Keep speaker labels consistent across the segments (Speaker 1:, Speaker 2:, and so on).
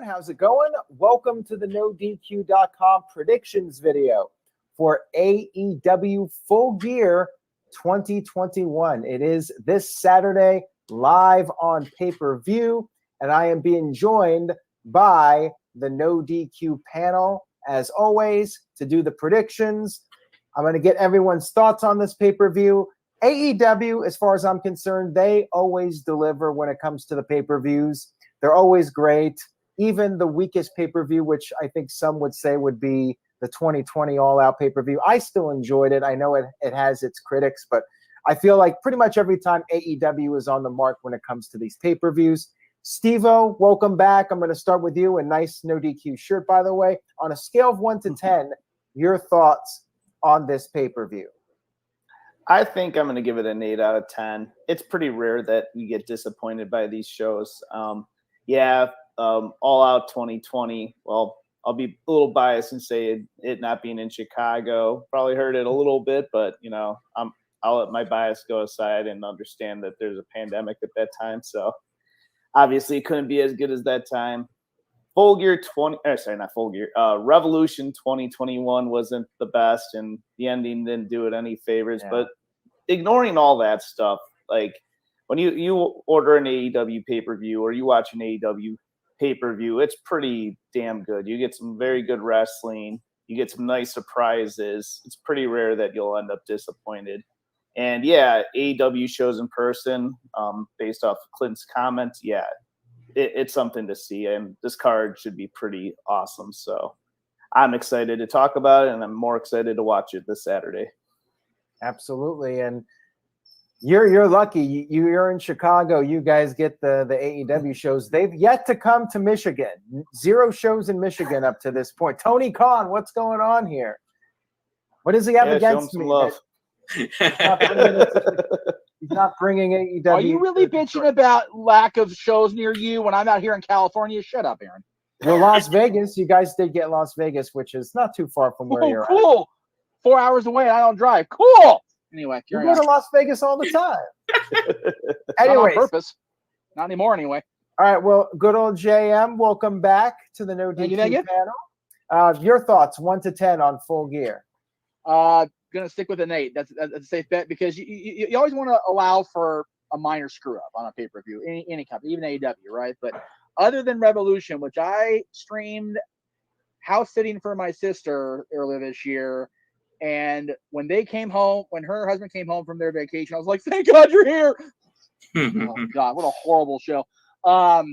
Speaker 1: How's it going? Welcome to the NoDQ.com predictions video for AEW Full Gear 2021. It is this Saturday live on pay-per-view, and I am being joined by the NoDQ panel, as always, to do the predictions. I'm going to get everyone's thoughts on this pay-per-view. AEW, as far as I'm concerned, they always deliver when it comes to the pay-per-views. They're always great. Even the weakest pay-per-view, which I think some would say would be the 2020 All-Out pay-per-view, I still enjoyed it. I know it has its critics, but I feel like pretty much every time AEW is on the mark when it comes to these pay-per-views. Steve-O, welcome back. I'm going to start with you. A nice NoDQ shirt, by the way. On a scale of 1 to 10, your thoughts on this pay-per-view?
Speaker 2: I think I'm going to give it an 8 out of 10. It's pretty rare that we get disappointed by these shows. All Out 2020. Well, I'll be a little biased and say it not being in Chicago probably hurt it a little bit, but I'll let my bias go aside and understand that there's a pandemic at that time. So obviously it couldn't be as good as that time. Revolution 2021 wasn't the best, and the ending didn't do it any favors. Yeah. But ignoring all that stuff, like when you order an AEW pay-per-view or you watch an AEW pay-per-view, it's pretty damn good. You get some very good wrestling. You get some nice surprises. It's pretty rare that you'll end up disappointed. And yeah, AEW shows in person, based off Clint's comments, yeah, it's something to see. And this card should be pretty awesome. So I'm excited to talk about it, and I'm more excited to watch it this Saturday.
Speaker 1: Absolutely. And you're lucky. You're in Chicago. You guys get the AEW shows. They've yet to come to Michigan. 0 shows in Michigan up to this point. Tony Khan, what's going on here? What does he have against me?
Speaker 2: Love.
Speaker 1: He's not bringing AEW.
Speaker 3: Are you really bitching about lack of shows near you when I'm out here in California? Shut up, Aaron.
Speaker 1: Well, Las Vegas. You guys did get Las Vegas, which is not too far from where you're
Speaker 3: cool. At. 4 hours away. I don't drive. Cool. Anyway,
Speaker 1: you go to Las Vegas all the time.
Speaker 3: Anyway, on purpose. Not anymore, anyway.
Speaker 1: All right. Well, good old JM. Welcome back to the NoDQ panel. Your thoughts, 1 to 10, on Full Gear?
Speaker 3: Gonna stick with an 8. That's a safe bet, because you always want to allow for a minor screw up on a pay per view, any company, even AEW, right? But other than Revolution, which I streamed house sitting for my sister earlier this year. And when they came home, when her husband came home from their vacation, I was like, thank God you're here. Oh, God, what a horrible show. Other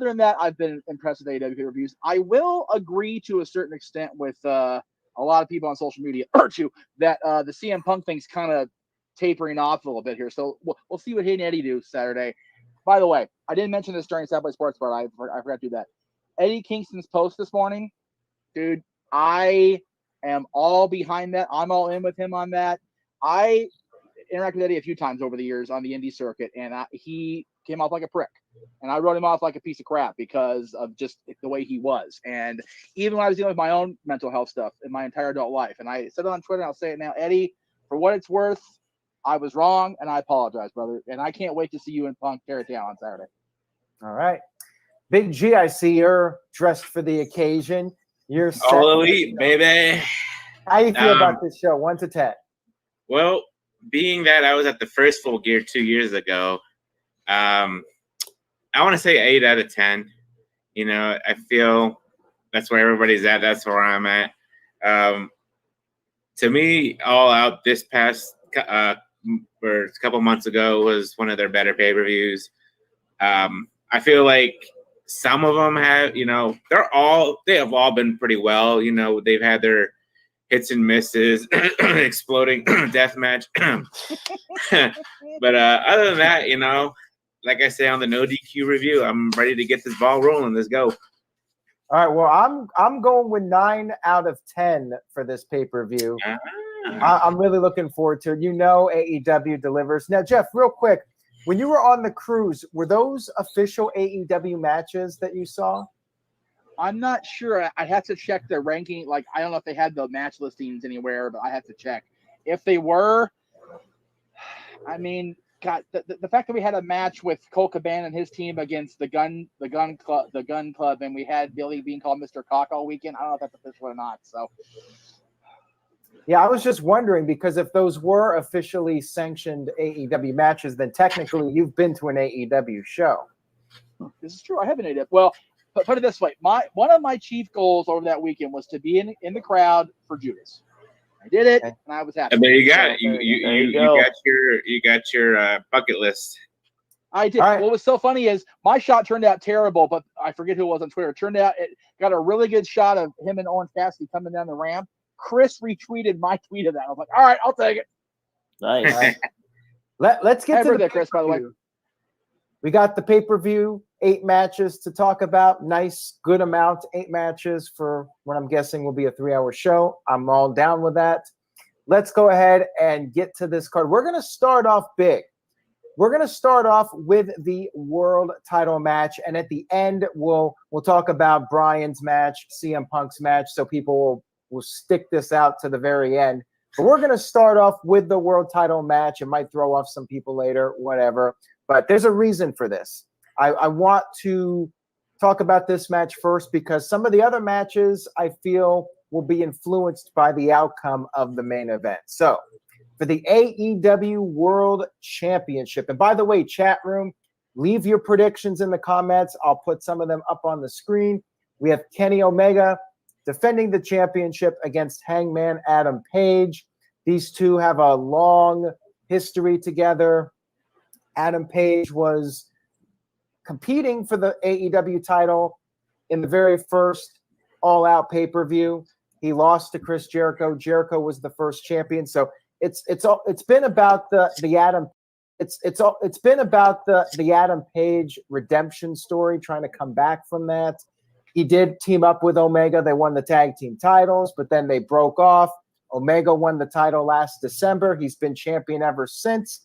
Speaker 3: than that, I've been impressed with AEW reviews. I will agree to a certain extent with a lot of people on social media, or two, that the CM Punk thing's kind of tapering off a little bit here. So we'll see what he and Eddie do Saturday. By the way, I didn't mention this during South by Sports Bar. I forgot to do that. Eddie Kingston's post this morning, dude, I am all behind that. I'm all in with him on that. I interacted with Eddie a few times over the years on the indie circuit, and he came off like a prick. And I wrote him off like a piece of crap because of just the way he was. And even when I was dealing with my own mental health stuff in my entire adult life, and I said it on Twitter, and I'll say it now, Eddie, for what it's worth, I was wrong, and I apologize, brother. And I can't wait to see you and Punk tear it down on Saturday.
Speaker 1: All right. Big G, I see you're dressed for the occasion. You're
Speaker 4: all elite, baby.
Speaker 1: How you feel about this show, 1 to 10?
Speaker 4: Well, being that I was at the first Full Gear 2 years ago, I want to say 8 out of 10. I feel that's where everybody's at. That's where I'm at. To me, All Out this past or a couple months ago was one of their better pay-per-views. I feel like some of them have, they have all been pretty well. They've had their hits and misses, exploding death match. But other than that, like I say on the NoDQ review, I'm ready to get this ball rolling. Let's go.
Speaker 1: All right. Well, I'm going with 9 out of 10 for this pay-per-view. I'm really looking forward to it. AEW delivers. Now, Jeff, real quick, when you were on the cruise, were those official AEW matches that you saw?
Speaker 3: I'm not sure. I have to check the ranking. Like, I don't know if they had the match listings anywhere, but I have to check. If they were, I mean, God, the fact that we had a match with Cole Cabana and his team against the gun club, and we had Billy being called Mr. Cock all weekend. I don't know if that's official or not. So,
Speaker 1: yeah, I was just wondering because if those were officially sanctioned AEW matches, then technically you've been to an AEW show.
Speaker 3: This is true. I have an AEW. Well, but put it this way: one of my chief goals over that weekend was to be in the crowd for Judas. I did it, and I was happy.
Speaker 4: And there you got it.
Speaker 2: There
Speaker 4: You got your bucket list.
Speaker 3: I did.
Speaker 1: Right.
Speaker 3: What was so funny is my shot turned out terrible, but I forget who it was on Twitter. It turned out it got a really good shot of him and Orange Cassidy coming down the ramp. Chris retweeted my tweet of that. I was like, all right, I'll take it.
Speaker 2: Nice.
Speaker 1: Right. Let's get to
Speaker 3: that, Chris, by the way.
Speaker 1: We got the pay-per-view, 8 matches to talk about. Nice, good amount, 8 matches for what I'm guessing will be a 3-hour show. I'm all down with that. Let's go ahead and get to this card. We're going to start off big. We're going to start off with the world title match, and at the end, we'll talk about Bryan's match, CM Punk's match, so people will stick this out to the very end. But we're going to start off with the world title match. It might throw off some people later, whatever. But there's a reason for this. I want to talk about this match first because some of the other matches I feel will be influenced by the outcome of the main event. So for the AEW World Championship, and by the way, chat room, leave your predictions in the comments. I'll put some of them up on the screen. We have Kenny Omega defending the championship against Hangman Adam Page. These two have a long history together. Adam Page was competing for the AEW title in the very first all-out pay-per-view. He lost to Chris Jericho. Jericho was the first champion. So it's been about the Adam Page redemption story, trying to come back from that. He did team up with Omega. They won the tag team titles, but then they broke off. Omega won the title last December. He's been champion ever since.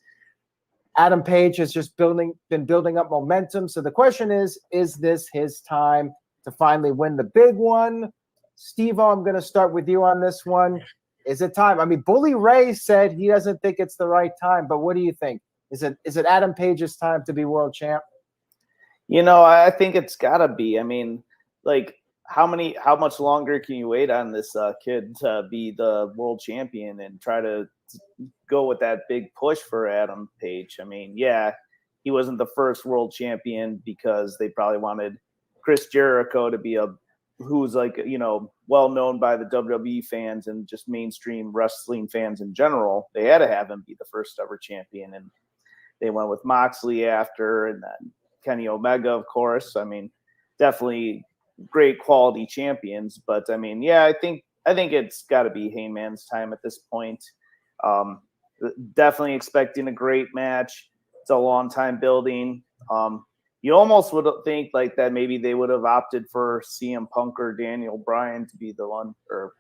Speaker 1: Adam Page has just been building up momentum. So the question is this his time to finally win the big one? Steve-O, I'm going to start with you on this one. Is it time? I mean, Bully Ray said he doesn't think it's the right time, but what do you think? Is it Adam Page's time to be world champ?
Speaker 2: I think it's got to be. I mean, like, how much longer can you wait on this kid to be the world champion and try to go with that big push for Adam Page? I mean, yeah, he wasn't the first world champion because they probably wanted Chris Jericho to be who's like, well known by the WWE fans and just mainstream wrestling fans in general. They had to have him be the first ever champion, and they went with Moxley after, and then Kenny Omega, of course. I mean, definitely great quality champions, but I mean, yeah, I think it's got to be Hangman's time at this point. Definitely expecting a great match. It's a long time building. You almost would think like that maybe they would have opted for CM Punk or Bryan to be the one, or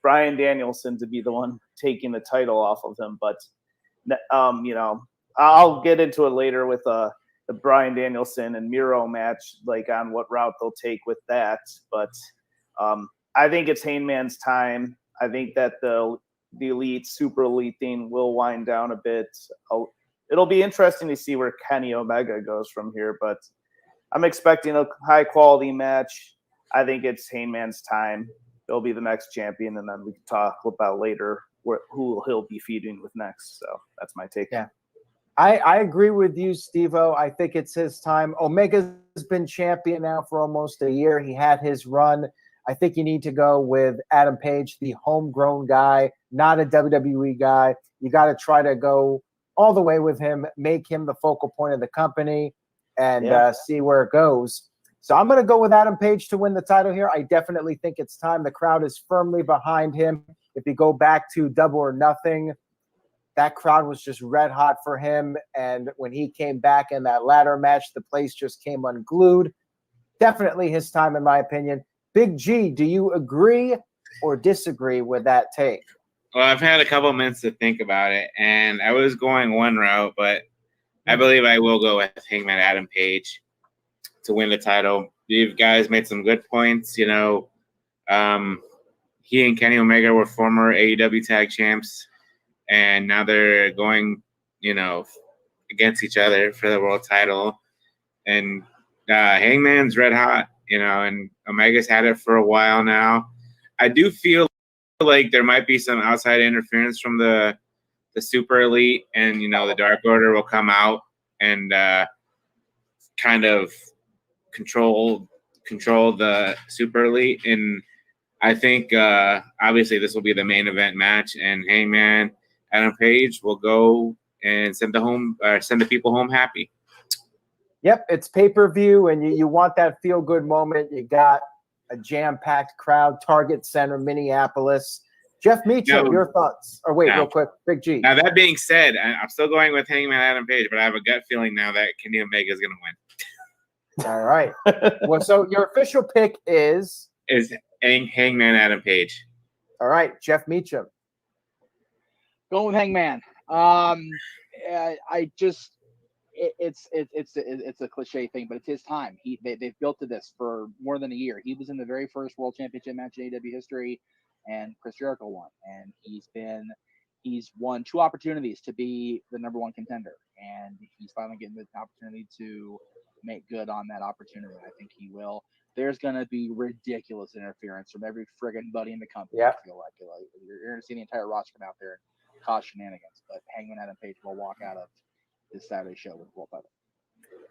Speaker 2: Bryan Danielson to be the one taking the title off of him. But I'll get into it later with the Bryan Danielson and Miro match, like on what route they'll take with that. But I think it's Hangman's time. I think that the elite, super elite thing will wind down a bit. It'll be interesting to see where Kenny Omega goes from here, but I'm expecting a high quality match. I think it's Hangman's time. He'll be the next champion, and then we can talk about later who he'll be feuding with next. So that's my take.
Speaker 1: Yeah. I agree with you, Steve-O. I think it's his time. Omega's been champion now for almost a year. He had his run. I think you need to go with Adam Page, the homegrown guy, not a WWE guy. You got to try to go all the way with him, make him the focal point of the company, and see where it goes. So I'm going to go with Adam Page to win the title here. I definitely think it's time. The crowd is firmly behind him. If you go back to Double or Nothing, that crowd was just red hot for him. And when he came back in that ladder match, the place just came unglued. Definitely his time, in my opinion. Big G, do you agree or disagree with that take?
Speaker 4: Well, I've had a couple minutes to think about it, and I was going one route, but I believe I will go with Hangman Adam Page to win the title. You guys made some good points. He and Kenny Omega were former AEW tag champs, and now they're going, against each other for the world title. And Hangman's red hot, and Omega's had it for a while now. I do feel like there might be some outside interference from the Super Elite, and the Dark Order will come out and kind of control the Super Elite. And I think obviously this will be the main event match, and Hangman Adam Page will go and send the people home happy.
Speaker 1: Yep, it's pay-per-view, and you want that feel-good moment. You got a jam-packed crowd, Target Center, Minneapolis. Jeff Meacham, your thoughts? Or wait, real quick, Big G.
Speaker 4: Now, that being said, I'm still going with Hangman Adam Page, but I have a gut feeling now that Kenny Omega is going to win.
Speaker 1: All right. Well, so your official pick is
Speaker 4: Hangman Adam Page.
Speaker 1: All right, Jeff Meacham.
Speaker 3: Going with Hangman. It's a cliche thing, but it's his time. They've built to this for more than a year. He was in the very first World Championship match in AEW history, and Chris Jericho won. And he's won 2 opportunities to be the number 1 contender, and he's finally getting the opportunity to make good on that opportunity. I think he will. There's gonna be ridiculous interference from every friggin' buddy in the company.
Speaker 1: Yeah.
Speaker 3: I feel like you're gonna see the entire roster come out there and cause shenanigans. But Hangman Adam Page will walk out of this Saturday show with world title.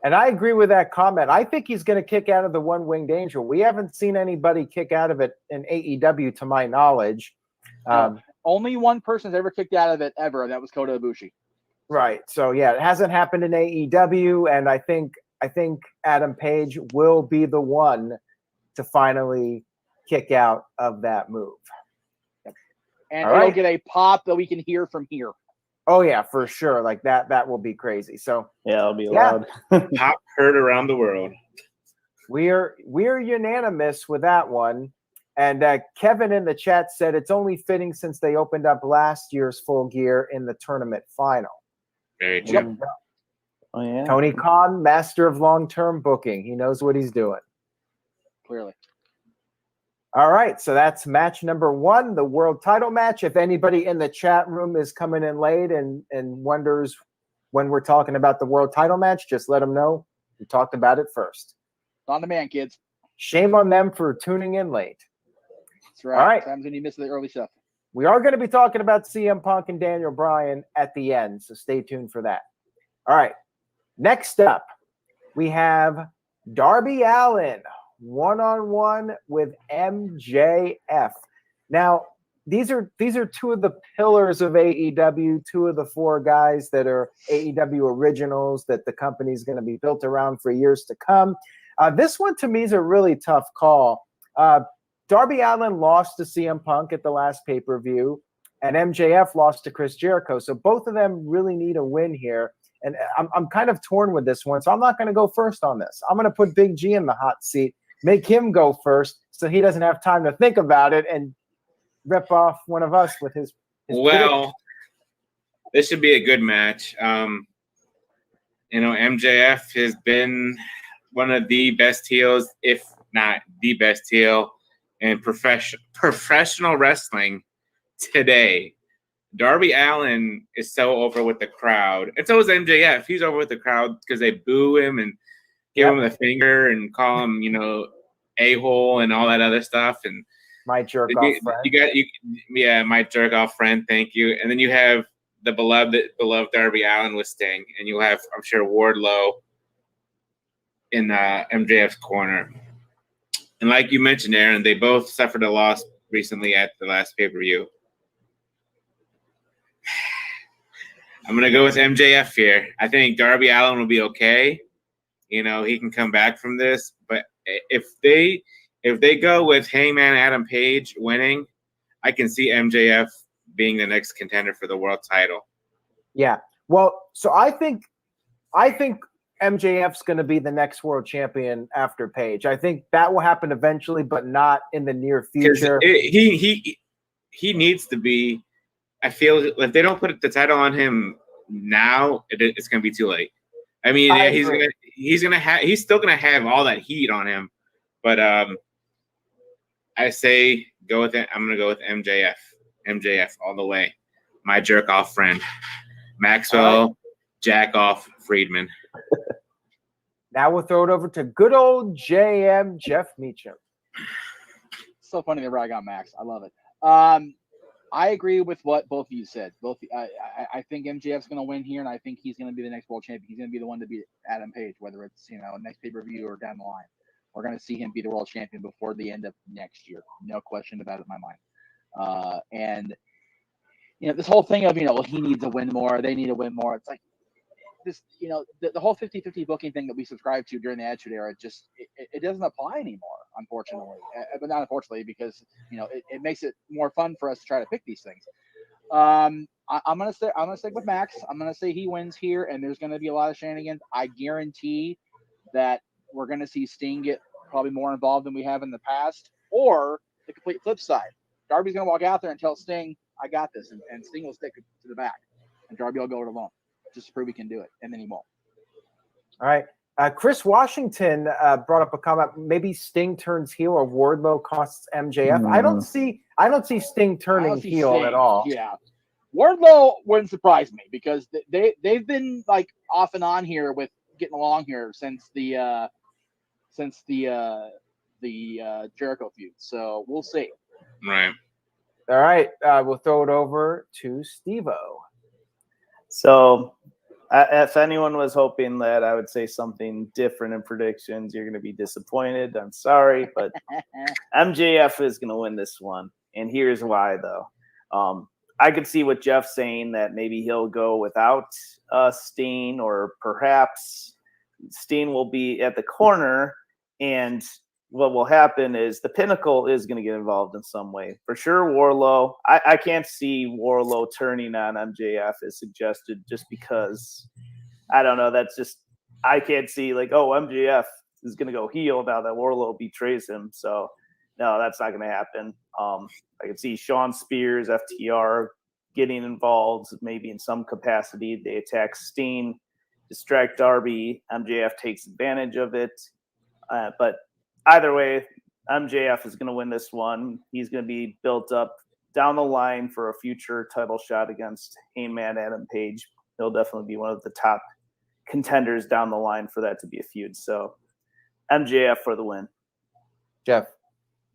Speaker 1: And I agree with that comment. I think he's going to kick out of the One-Winged Angel. We haven't seen anybody kick out of it in AEW, to my knowledge.
Speaker 3: Only one person's ever kicked out of it ever, and that was Kota Ibushi.
Speaker 1: Right. So yeah, it hasn't happened in AEW, and I think Adam Page will be the one to finally kick out of that move.
Speaker 3: And it'll get a pop that we can hear from here.
Speaker 1: Oh yeah, for sure. Like that will be crazy. So
Speaker 2: yeah, it'll be loud.
Speaker 4: Pop heard around the world.
Speaker 1: We're unanimous with that one. And Kevin in the chat said it's only fitting since they opened up last year's Full Gear in the tournament final.
Speaker 4: Very true.
Speaker 1: Yep.
Speaker 2: Oh yeah.
Speaker 1: Tony Khan, master of long-term booking. He knows what he's doing.
Speaker 3: Clearly.
Speaker 1: All right, so that's match number 1, the world title match. If anybody in the chat room is coming in late and wonders when we're talking about the world title match, just let them know. We talked about it first.
Speaker 3: On the man, kids.
Speaker 1: Shame on them for tuning in late.
Speaker 3: That's right.
Speaker 1: All right.
Speaker 3: Sometimes when you miss the early stuff.
Speaker 1: We are going to be talking about CM Punk and Daniel Bryan at the end, so stay tuned for that. All right, next up, we have Darby Allen one-on-one with MJF. Now, these are 2 of the pillars of AEW, 2 of the 4 guys that are AEW originals that the company is going to be built around for years to come. This one to me is a really tough call. Darby Allen lost to CM Punk at the last pay-per-view, and MJF lost to Chris Jericho. So both of them really need a win here. And I'm kind of torn with this one, so I'm not going to go first on this. I'm going to put Big G in the hot seat, make him go first so he doesn't have time to think about it and rip off one of us with his
Speaker 4: well, this should be a good match. MJF has been one of the best heels, if not the best heel in professional wrestling today. Darby Allen is so over with the crowd. And so is MJF. He's over with the crowd because they boo him and give him the finger and call him, a-hole and all that other stuff. And
Speaker 1: my jerk off friend.
Speaker 4: My jerk off friend. Thank you. And then you have the beloved Darby Allen with Sting, and you'll have, I'm sure, Wardlow in MJF's corner. And like you mentioned, Aaron, they both suffered a loss recently at the last pay-per-view. I'm going to go with MJF here. I think Darby Allen will be okay. He can come back from this. But if they go with Hangman Adam Page winning, I can see MJF being the next contender for the world title.
Speaker 1: Yeah. Well, so I think MJF's going to be the next world champion after Page. I think that will happen eventually, but not in the near future.
Speaker 4: He needs to be. I feel if they don't put the title on him now, it's going to be too late. I mean, he's still gonna have all that heat on him, but I say go with it. I'm gonna go with MJF all the way. My jerk off friend, Maxwell. jack off Friedman.
Speaker 1: Now we'll throw it over to good old JM Jeff Meacham.
Speaker 3: So funny they rag on Max. I love it. I agree with what both of you said. I think MJF's going to win here, and I think he's going to be the next world champion. He's going to be the one to beat Adam Page, whether it's next pay-per-view or down the line. We're going to see him be the world champion before the end of next year. No question about it in my mind. And this whole thing of he needs to win more, they need to win more. It's like this, the whole 50-50 booking thing that we subscribed to during the Attitude Era, it doesn't apply anymore, unfortunately. But not unfortunately, because it makes it more fun for us to try to pick these things. I'm gonna stick with Max. I'm gonna say he wins here, and there's gonna be a lot of shenanigans. I guarantee that we're gonna see Sting get probably more involved than we have in the past, or the complete flip side. Darby's gonna walk out there and tell Sting, "I got this," and Sting will stick to the back, and Darby will go it alone just to prove he can do it, and then he won't.
Speaker 1: All right. Chris Washington brought up a comment. Maybe Sting turns heel or Wardlow costs MJF. I don't see Sting turning heel at all.
Speaker 3: Yeah, Wardlow wouldn't surprise me because they've been like off and on here with getting along here since the Jericho feud. So we'll see.
Speaker 4: Right.
Speaker 1: All right. We'll throw it over to Steve-O.
Speaker 2: So if anyone was hoping that I would say something different in predictions, you're going to be disappointed. I'm sorry, but MJF is going to win this one. And here's why, though. I could see what Jeff's saying, that maybe he'll go without Steen, or perhaps Steen will be at the corner, and what will happen is the Pinnacle is going to get involved in some way. For sure, Wardlow. I can't see Wardlow turning on MJF as suggested, just because, I don't know, that's just, I can't see MJF is going to go heel now that Wardlow betrays him. So, no, that's not going to happen. I can see Sean Spears, FTR, getting involved maybe in some capacity. They attack Steen, distract Darby. MJF takes advantage of it. But either way, MJF is going to win this one. He's going to be built up down the line for a future title shot against Hangman Adam Page. He'll definitely be one of the top contenders down the line for that to be a feud. So MJF for the win.
Speaker 1: Jeff.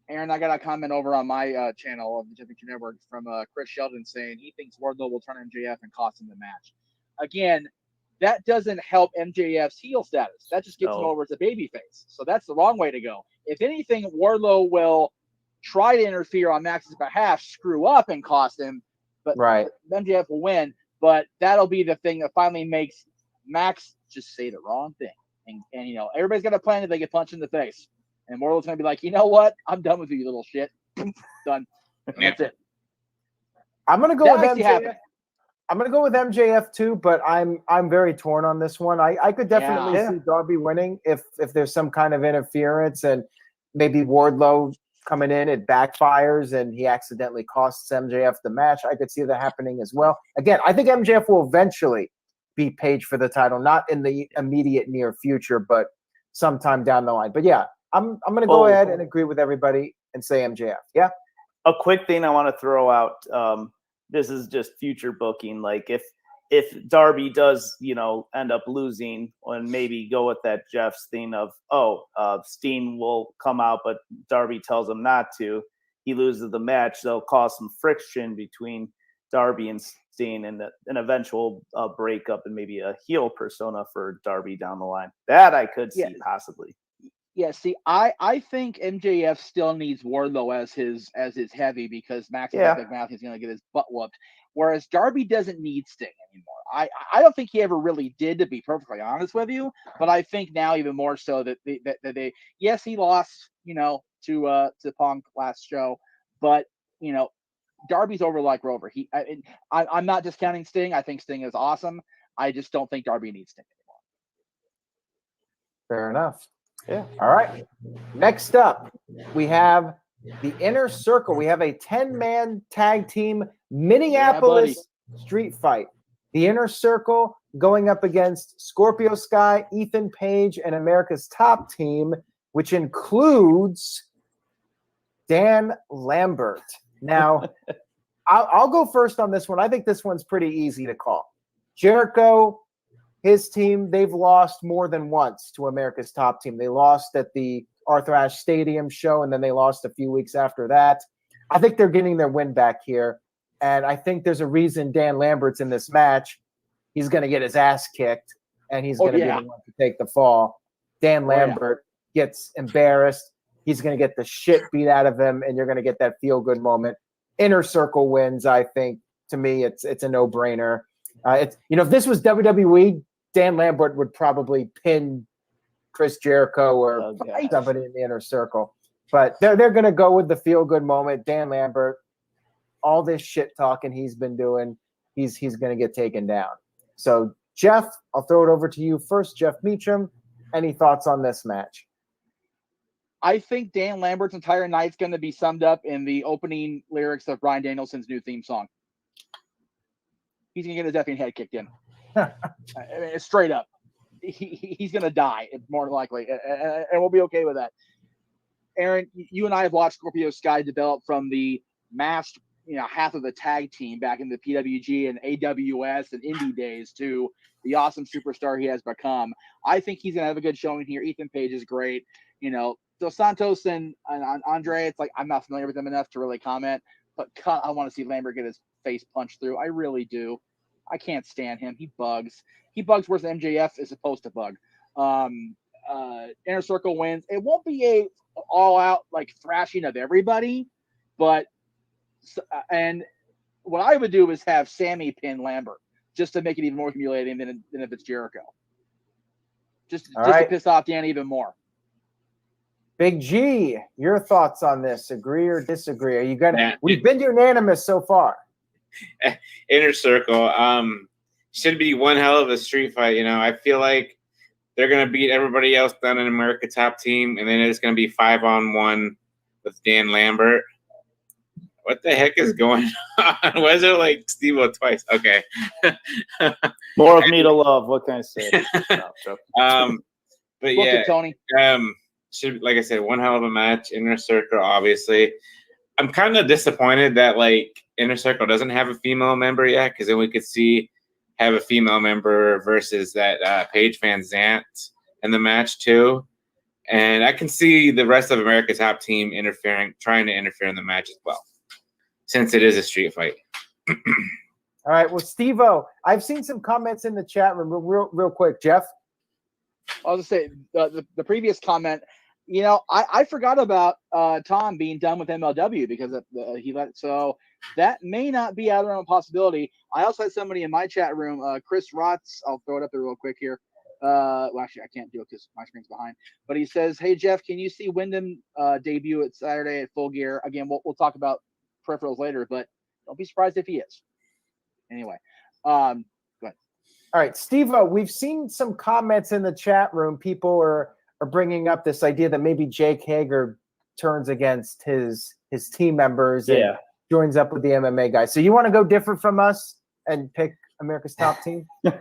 Speaker 3: Aaron, I got a comment over on my channel of the Championship Network from Chris Sheldon saying he thinks Wardlow will turn MJF and cost him the match. Again, that doesn't help MJF's heel status. That just gets him over as a babyface. So that's the wrong way to go. If anything, Wardlow will try to interfere on Max's behalf, screw up, and cost him. But MJF will win. But that'll be the thing that finally makes Max just say the wrong thing. And everybody's got a plan if they get punched in the face. And Wardlow's going to be like, you know what? I'm done with you little shit. Done. That's it.
Speaker 1: I'm going to go with MJF. I'm going to go with MJF too, but I'm very torn on this one. I could definitely see Darby winning if there's some kind of interference and maybe Wardlow coming in, it backfires and he accidentally costs MJF the match. I could see that happening as well. Again, I think MJF will eventually beat Page for the title, not in the immediate near future, but sometime down the line. But yeah, I'm going to go ahead and agree with everybody and say MJF. Yeah.
Speaker 2: A quick thing I want to throw out. This is just future booking. Like if Darby does, end up losing, and maybe go with that Jeff's thing of, Steen will come out, but Darby tells him not to. He loses the match. They'll cause some friction between Darby and Steen, and an eventual breakup, and maybe a heel persona for Darby down the line. That I could see possibly.
Speaker 3: Yeah, see, I think MJF still needs Wardlow as his heavy, because Max is big mouth, he's going to get his butt whooped. Whereas Darby doesn't need Sting anymore. I don't think he ever really did, to be perfectly honest with you. But I think now even more so that they yes, he lost to Punk last show, but Darby's over like Rover. I'm not discounting Sting. I think Sting is awesome. I just don't think Darby needs Sting anymore.
Speaker 1: Fair enough. Yeah. All right. Next up, we have the Inner Circle. We have a 10-man tag team Minneapolis street fight. The Inner Circle going up against Scorpio Sky, Ethan Page, and America's Top Team, which includes Dan Lambert. Now, I'll go first on this one. I think this one's pretty easy to call. Jericho his team, they've lost more than once to America's Top Team. They lost at the Arthur Ashe Stadium show, and then they lost a few weeks after that. I think they're getting their win back here, and I think there's a reason Dan Lambert's in this match. He's going to get his ass kicked, and he's going to be the one to take the fall. Dan Lambert gets embarrassed. He's going to get the shit beat out of him, and you're going to get that feel-good moment. Inner Circle wins, I think. To me, it's a no-brainer. If this was WWE, Dan Lambert would probably pin Chris Jericho or somebody in the Inner Circle. But they're going to go with the feel-good moment. Dan Lambert, all this shit talking he's been doing, he's going to get taken down. So, Jeff, I'll throw it over to you first. Jeff Meacham, any thoughts on this match?
Speaker 3: I think Dan Lambert's entire night's going to be summed up in the opening lyrics of Bryan Danielson's new theme song. He's going to get his effing head kicked in. Straight up. He's going to die, more likely, and we'll be okay with that. Aaron, you and I have watched Scorpio Sky develop from the masked, half of the tag team back in the PWG and AWS and indie days to the awesome superstar he has become. I think he's going to have a good showing here. Ethan Page is great. So Santos and Andrei, it's like I'm not familiar with them enough to really comment, but I want to see Lambert get his face punched through. I really do. I can't stand him. He bugs. He bugs worse than MJF is supposed to bug. Inner Circle wins. It won't be a all-out thrashing of everybody, but and what I would do is have Sammy pin Lambert just to make it even more humiliating than if it's Jericho. Just to piss off Dan even more.
Speaker 1: Big G, your thoughts on this? Agree or disagree? Are you gonna? We've been unanimous so far.
Speaker 4: Inner Circle should be one hell of a street fight. I feel like they're gonna beat everybody else down in America Top Team, and then it's gonna be 5-on-1 with Dan Lambert. What the heck is going on? Was it like Steve-O twice? Okay.
Speaker 2: More of me to love. What can I say?
Speaker 4: But
Speaker 3: Look
Speaker 4: yeah,
Speaker 3: at Tony.
Speaker 4: Should, like I said, one hell of a match. Inner Circle, obviously. I'm kind of disappointed that Inner Circle doesn't have a female member yet, because then we could have a female member versus that Page Van Zant in the match too. And I can see the rest of America's Top Team trying to interfere in the match as well, since it is a street fight.
Speaker 1: All right. Well, Steve-O, I've seen some comments in the chat room. Real quick, Jeff.
Speaker 3: I was going to say the previous comment. I forgot about Tom being done with MLW because he let so that may not be out of a possibility. I also had somebody in my chat room, Chris Rotz. I'll throw it up there real quick here. Well, actually, I can't do it because my screen's behind. But he says, "Hey Jeff, can you see Wyndham debut at Saturday at Full Gear?" Again, we'll talk about peripherals later, but don't be surprised if he is. Anyway, go ahead.
Speaker 1: All right, Steve-O, we've seen some comments in the chat room. People are bringing up this idea that maybe Jake Hager turns against his team members and joins up with the MMA guys. So you want to go different from us and pick America's Top Team?
Speaker 2: So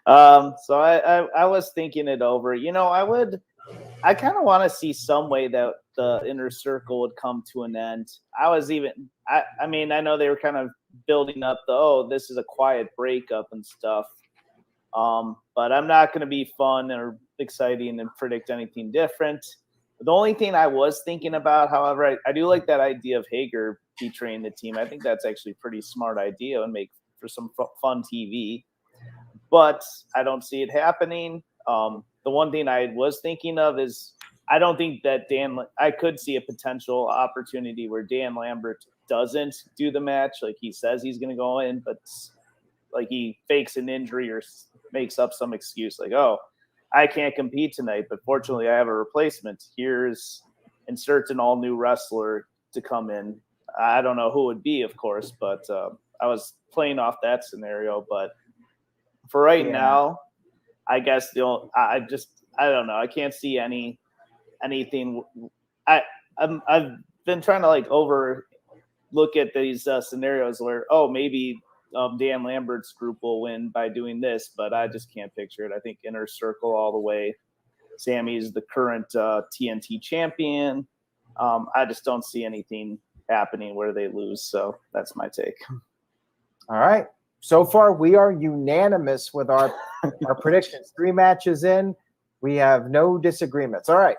Speaker 2: I was thinking it over. I kind of want to see some way that the Inner Circle would come to an end. I mean, I know they were kind of building up this is a quiet breakup and stuff. But I'm not going to be fun or exciting and predict anything different. The only thing I was thinking about, however, I do like that idea of Hager betraying the team. I think that's actually a pretty smart idea and make for some fun TV. But I don't see it happening. The one thing I was thinking of is I don't think that I could see a potential opportunity where Dan Lambert doesn't do the match. Like he says he's going to go in, but he fakes an injury or makes up some excuse I can't compete tonight, but fortunately I have a replacement. Here's insert an all new wrestler to come in. I don't know who it would be, of course, but I was playing off that scenario. But for right now, I guess I don't know. I can't see anything. I've been trying to look at these scenarios where maybe Dan Lambert's group will win by doing this, but I just can't picture it. I think Inner Circle all the way. Sammy's the current TNT champion. I just don't see anything happening where they lose. So that's my take.
Speaker 1: All right. so far we are unanimous with our predictions. 3 matches in, we have no disagreements. All right,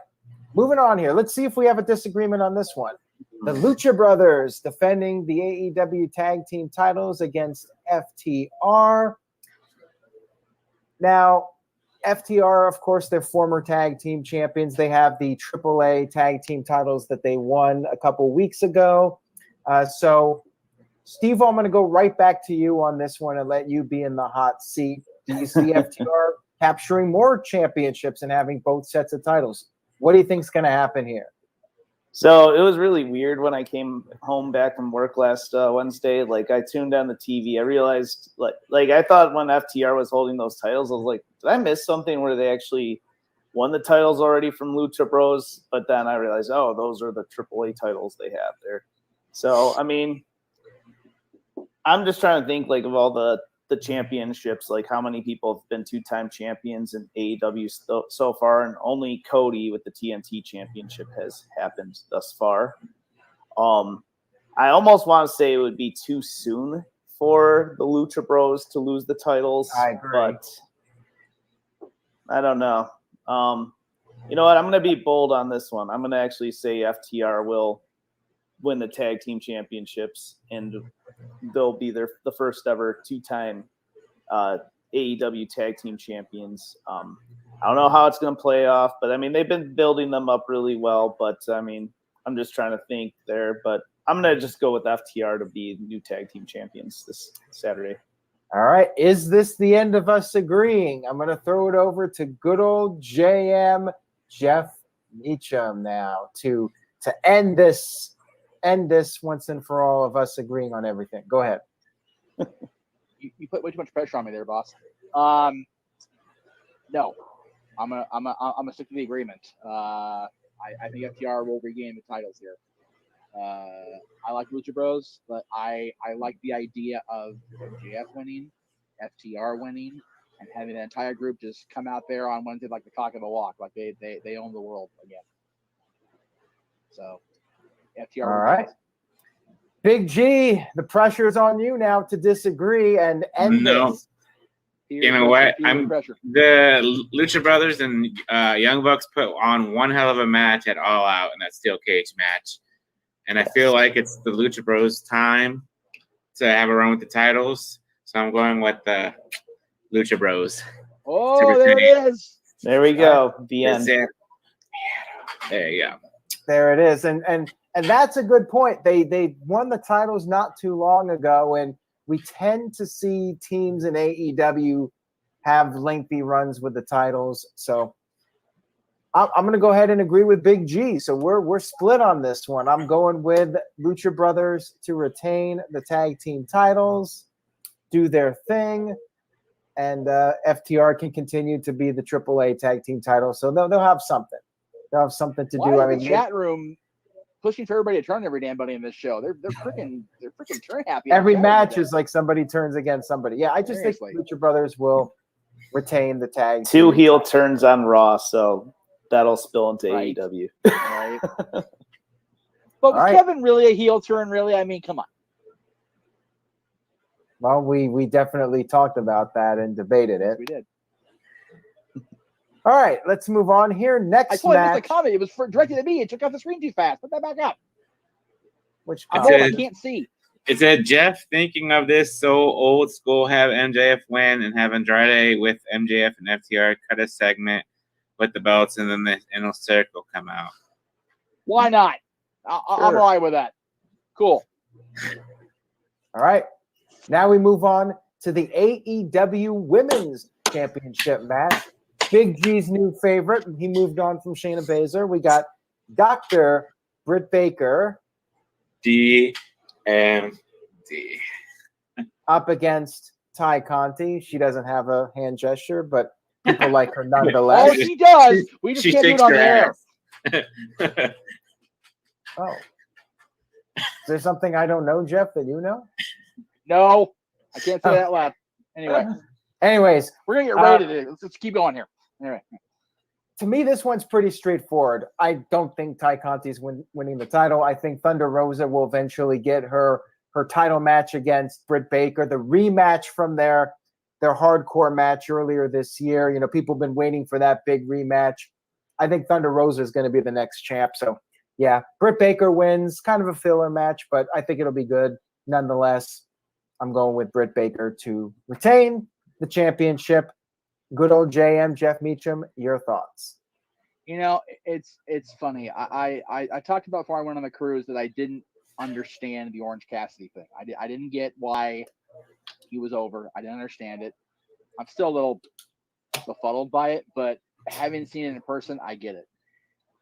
Speaker 1: moving on here. Let's see if we have a disagreement on this one. The Lucha Brothers defending the AEW Tag Team titles against FTR. Now, FTR, of course, they're former tag team champions. They have the AAA tag team titles that they won a couple weeks ago. So, Steve, I'm going to go right back to you on this one and let you be in the hot seat. Do you see FTR capturing more championships and having both sets of titles? What do you think is going to happen here?
Speaker 2: So it was really weird when I came home back from work last Wednesday. Like, I tuned on the TV. I realized, like I thought when FTR was holding those titles, I was like, did I miss something where they actually won the titles already from Lucha Bros? But then I realized, oh, those are the AAA titles they have there. So, I mean, I'm just trying to think, like, of all the championships, like how many people have been 2-time champions in AEW so far, and only Cody with the TNT championship has happened thus far. I almost want to say it would be too soon for the Lucha Bros to lose the titles.
Speaker 1: I agree.
Speaker 2: But I don't know. You know what? I'm going to be bold on this one. I'm going to actually say FTR will win the tag team championships, and they'll be the first ever 2-time AEW tag team champions. I don't know how it's going to play off, but I mean, they've been building them up really well, but I mean, I'm just trying to think there, but I'm going to just go with FTR to be new tag team champions this Saturday.
Speaker 1: All right. Is this the end of us agreeing? I'm going to throw it over to good old JM Jeff Meacham now to end this once and for all of us agreeing on everything. Go ahead.
Speaker 3: You put way too much pressure on me there, boss. No, I'm gonna stick to the agreement. I think FTR will regain the titles here. I like Lucha Bros, but I like the idea of MJF winning, FTR winning, and having the entire group just come out there on Wednesday like the cock of the walk, like they own the world again. So FTR.
Speaker 1: All right. Big G, the pressure's on you now to disagree and end this.
Speaker 4: You know what? The Lucha Brothers and Young Bucks put on one hell of a match at All Out in that steel cage match. And I feel like it's the Lucha Bros' time to have a run with the titles. So I'm going with the Lucha Bros.
Speaker 3: Oh, there it is.
Speaker 2: There we go. The end.
Speaker 4: There you go.
Speaker 1: There it is. And that's a good point. They won the titles not too long ago, and we tend to see teams in AEW have lengthy runs with the titles. So I'm going to go ahead and agree with Big G. So we're split on this one. I'm going with Lucha Brothers to retain the tag team titles, do their thing, and FTR can continue to be the AAA tag team title. So they'll have something. They'll have something to do.
Speaker 3: I mean, the chat room pushing for everybody to turn every damn buddy in this show. They're freaking turn happy.
Speaker 1: Every match is like somebody turns against somebody. Yeah, I just think Lucha Brothers will retain the tag.
Speaker 2: 2 heel turns on Raw, so that'll spill into AEW.
Speaker 3: Right. But was Kevin really a heel turn? Really? I mean, come on.
Speaker 1: Well, we definitely talked about that and debated it.
Speaker 3: We did.
Speaker 1: All right, let's move on here. Next match.
Speaker 3: I missed a comment. It was directed at me. It took off the screen too fast. Put that back up.
Speaker 1: Which
Speaker 3: I can't see.
Speaker 4: It said Jeff thinking of this so old school, have MJF win and have Andrade with MJF and FTR cut a segment with the belts, and then the inner circle come out.
Speaker 3: Why not? I'm all right with that. Cool.
Speaker 1: All right. Now we move on to the AEW Women's Championship match. Big G's new favorite. He moved on from Shayna Baszler. We got Dr. Britt Baker.
Speaker 4: D.M.D.
Speaker 1: Up against Ty Conti. She doesn't have a hand gesture, but people like her nonetheless.
Speaker 3: Oh, she does. We just can't do it on the air.
Speaker 1: Oh. Is there something I don't know, Jeff, that you know?
Speaker 3: No, I can't say that loud.
Speaker 1: Anyways,
Speaker 3: we're going to get rated. Let's keep going here. Anyway.
Speaker 1: To me, this one's pretty straightforward. I don't think Ty Conti's winning the title. I think Thunder Rosa will eventually get her her title match against Britt Baker, the rematch from their hardcore match earlier this year. You know, people have been waiting for that big rematch. I think Thunder Rosa is going to be the next champ. So, yeah, Britt Baker wins. Kind of a filler match, but I think it'll be good. Nonetheless, I'm going with Britt Baker to retain the championship. Good old JM, Jeff Meacham, your thoughts?
Speaker 3: You know, it's funny. I talked about before I went on the cruise that I didn't understand the Orange Cassidy thing. I didn't get why he was over. I didn't understand it. I'm still a little befuddled by it, but having seen it in person, I get it.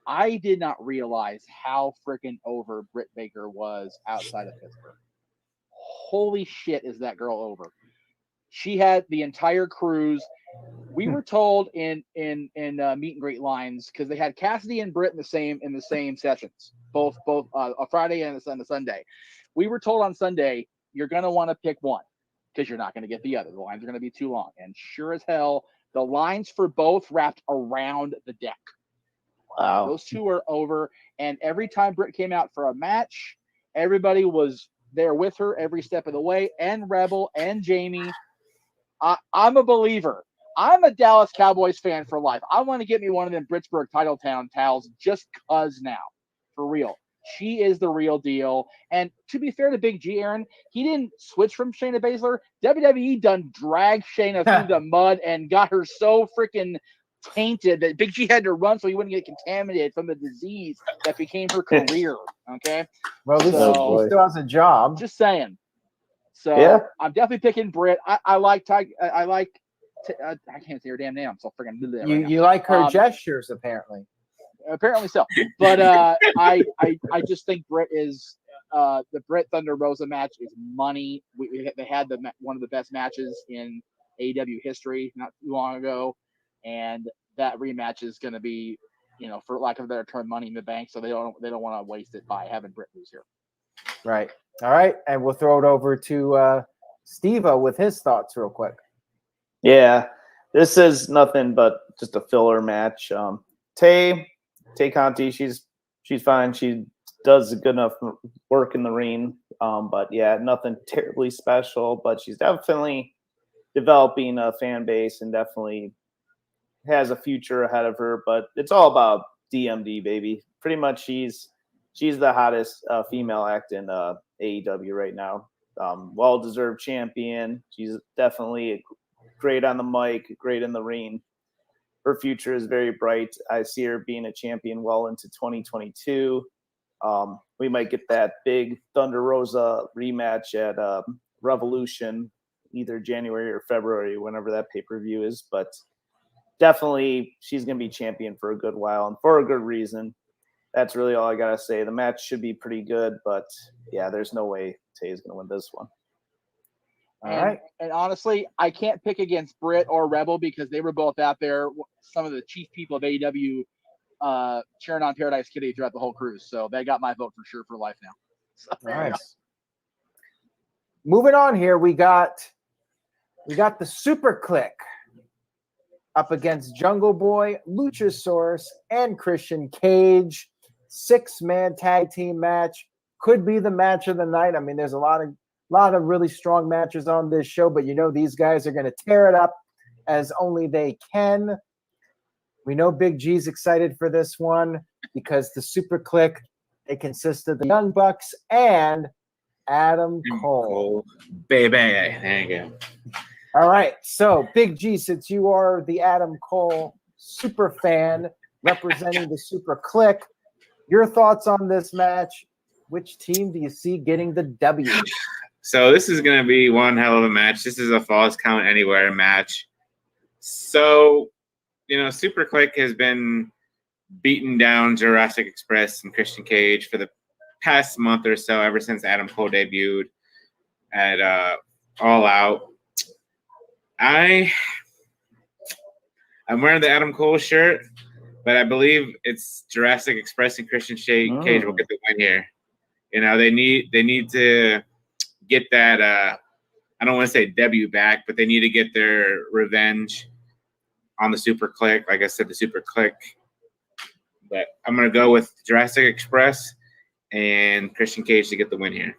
Speaker 3: I did not realize how freaking over Britt Baker was outside of Pittsburgh. Holy shit, is that girl over? She had the entire cruise. We were told in meet and greet lines, because they had Cassidy and Britt in the same sessions, both a Friday and a Sunday. We were told on Sunday, you're going to want to pick one because you're not going to get the other. The lines are going to be too long. And sure as hell, the lines for both wrapped around the deck.
Speaker 2: Wow.
Speaker 3: Those two are over. And every time Britt came out for a match, everybody was there with her every step of the way, and Rebel and Jamie. I'm a believer. I'm a Dallas Cowboys fan for life. I want to get me one of them Britsburg Title Town towels just cuz now. For real. She is the real deal. And to be fair to Big G, Aaron, he didn't switch from Shayna Baszler. WWE done dragged Shayna through the mud and got her so freaking tainted that Big G had to run so he wouldn't get contaminated from the disease that became her career. Okay?
Speaker 1: Well, at least
Speaker 2: So-
Speaker 1: she still has a job.
Speaker 3: Just saying. So
Speaker 2: Yeah.
Speaker 3: I'm definitely picking Britt. I like I can't say her damn name. I'm so freaking
Speaker 1: You like her gestures, apparently.
Speaker 3: Apparently so. But I just think Britt is the Britt Thunder Rosa match is money. They had one of the best matches in AEW history not too long ago, and that rematch is going to be, you know, for lack of a better term, money in the bank. So they don't want to waste it by having Britt lose here.
Speaker 1: Right. All right, and we'll throw it over to Steve-O with his thoughts real quick.
Speaker 2: Yeah, this is nothing but just a filler match. Tay Conti, she's fine. She does good enough work in the ring. But yeah, nothing terribly special. But she's definitely developing a fan base and definitely has a future ahead of her. But it's all about D.M.D, baby. Pretty much, she's the hottest female act in AEW right now. Well-deserved champion. She's definitely great on the mic, great in the ring. Her future is very bright. I see her being a champion well into 2022. We might get that big Thunder Rosa rematch at Revolution, either January or February, whenever that pay-per-view is. But definitely, she's going to be champion for a good while, and for a good reason. That's really all I got to say. The match should be pretty good, but yeah, there's no way Tay is going to win this one.
Speaker 1: All right.
Speaker 3: And honestly, I can't pick against Britt or Rebel because they were both out there, some of the chief people of AEW, cheering on Paradise Kitty throughout the whole cruise. So they got my vote for sure for life now. So,
Speaker 1: All right. Moving on here, we got the Superkliq up against Jungle Boy, Luchasaurus, and Christian Cage. 6-man tag team match. Could be the match of the night. I mean, there's a lot of really strong matches on this show, but you know these guys are going to tear it up as only they can. We know Big G's excited for this one because the Superkliq, they consist of the Young Bucks and Adam Cole.
Speaker 4: Baby, there you go.
Speaker 1: All right, so Big G, since you are the Adam Cole super fan representing the Superkliq, your thoughts on this match? Which team do you see getting the W?
Speaker 4: So this is going to be one hell of a match. This is a Falls Count Anywhere match. So, you know, Superkliq has been beating down Jurassic Express and Christian Cage for the past month or so, ever since Adam Cole debuted at All Out. I'm wearing the Adam Cole shirt, but I believe it's Jurassic Express and Christian Cage will get the win here. You know, they need to get that I don't want to say debut back, but they need to get their revenge on the Superkliq. Like I said, the Superkliq. But I'm gonna go with Jurassic Express and Christian Cage to get the win here.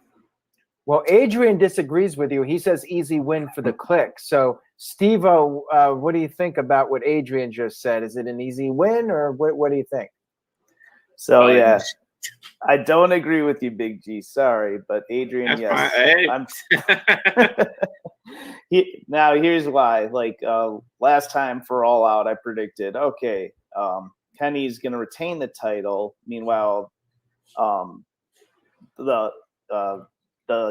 Speaker 1: Well, Adrian disagrees with you. He says easy win for the Kliq. So, Steve-O, what do you think about what Adrian just said? Is it an easy win, or what do you think?
Speaker 2: So, yeah, I don't agree with you, Big G. Sorry, but Adrian,
Speaker 4: That's
Speaker 2: yes. Now, here's why. Like last time for All Out, I predicted, okay, Kenny's going to retain the title. Meanwhile, the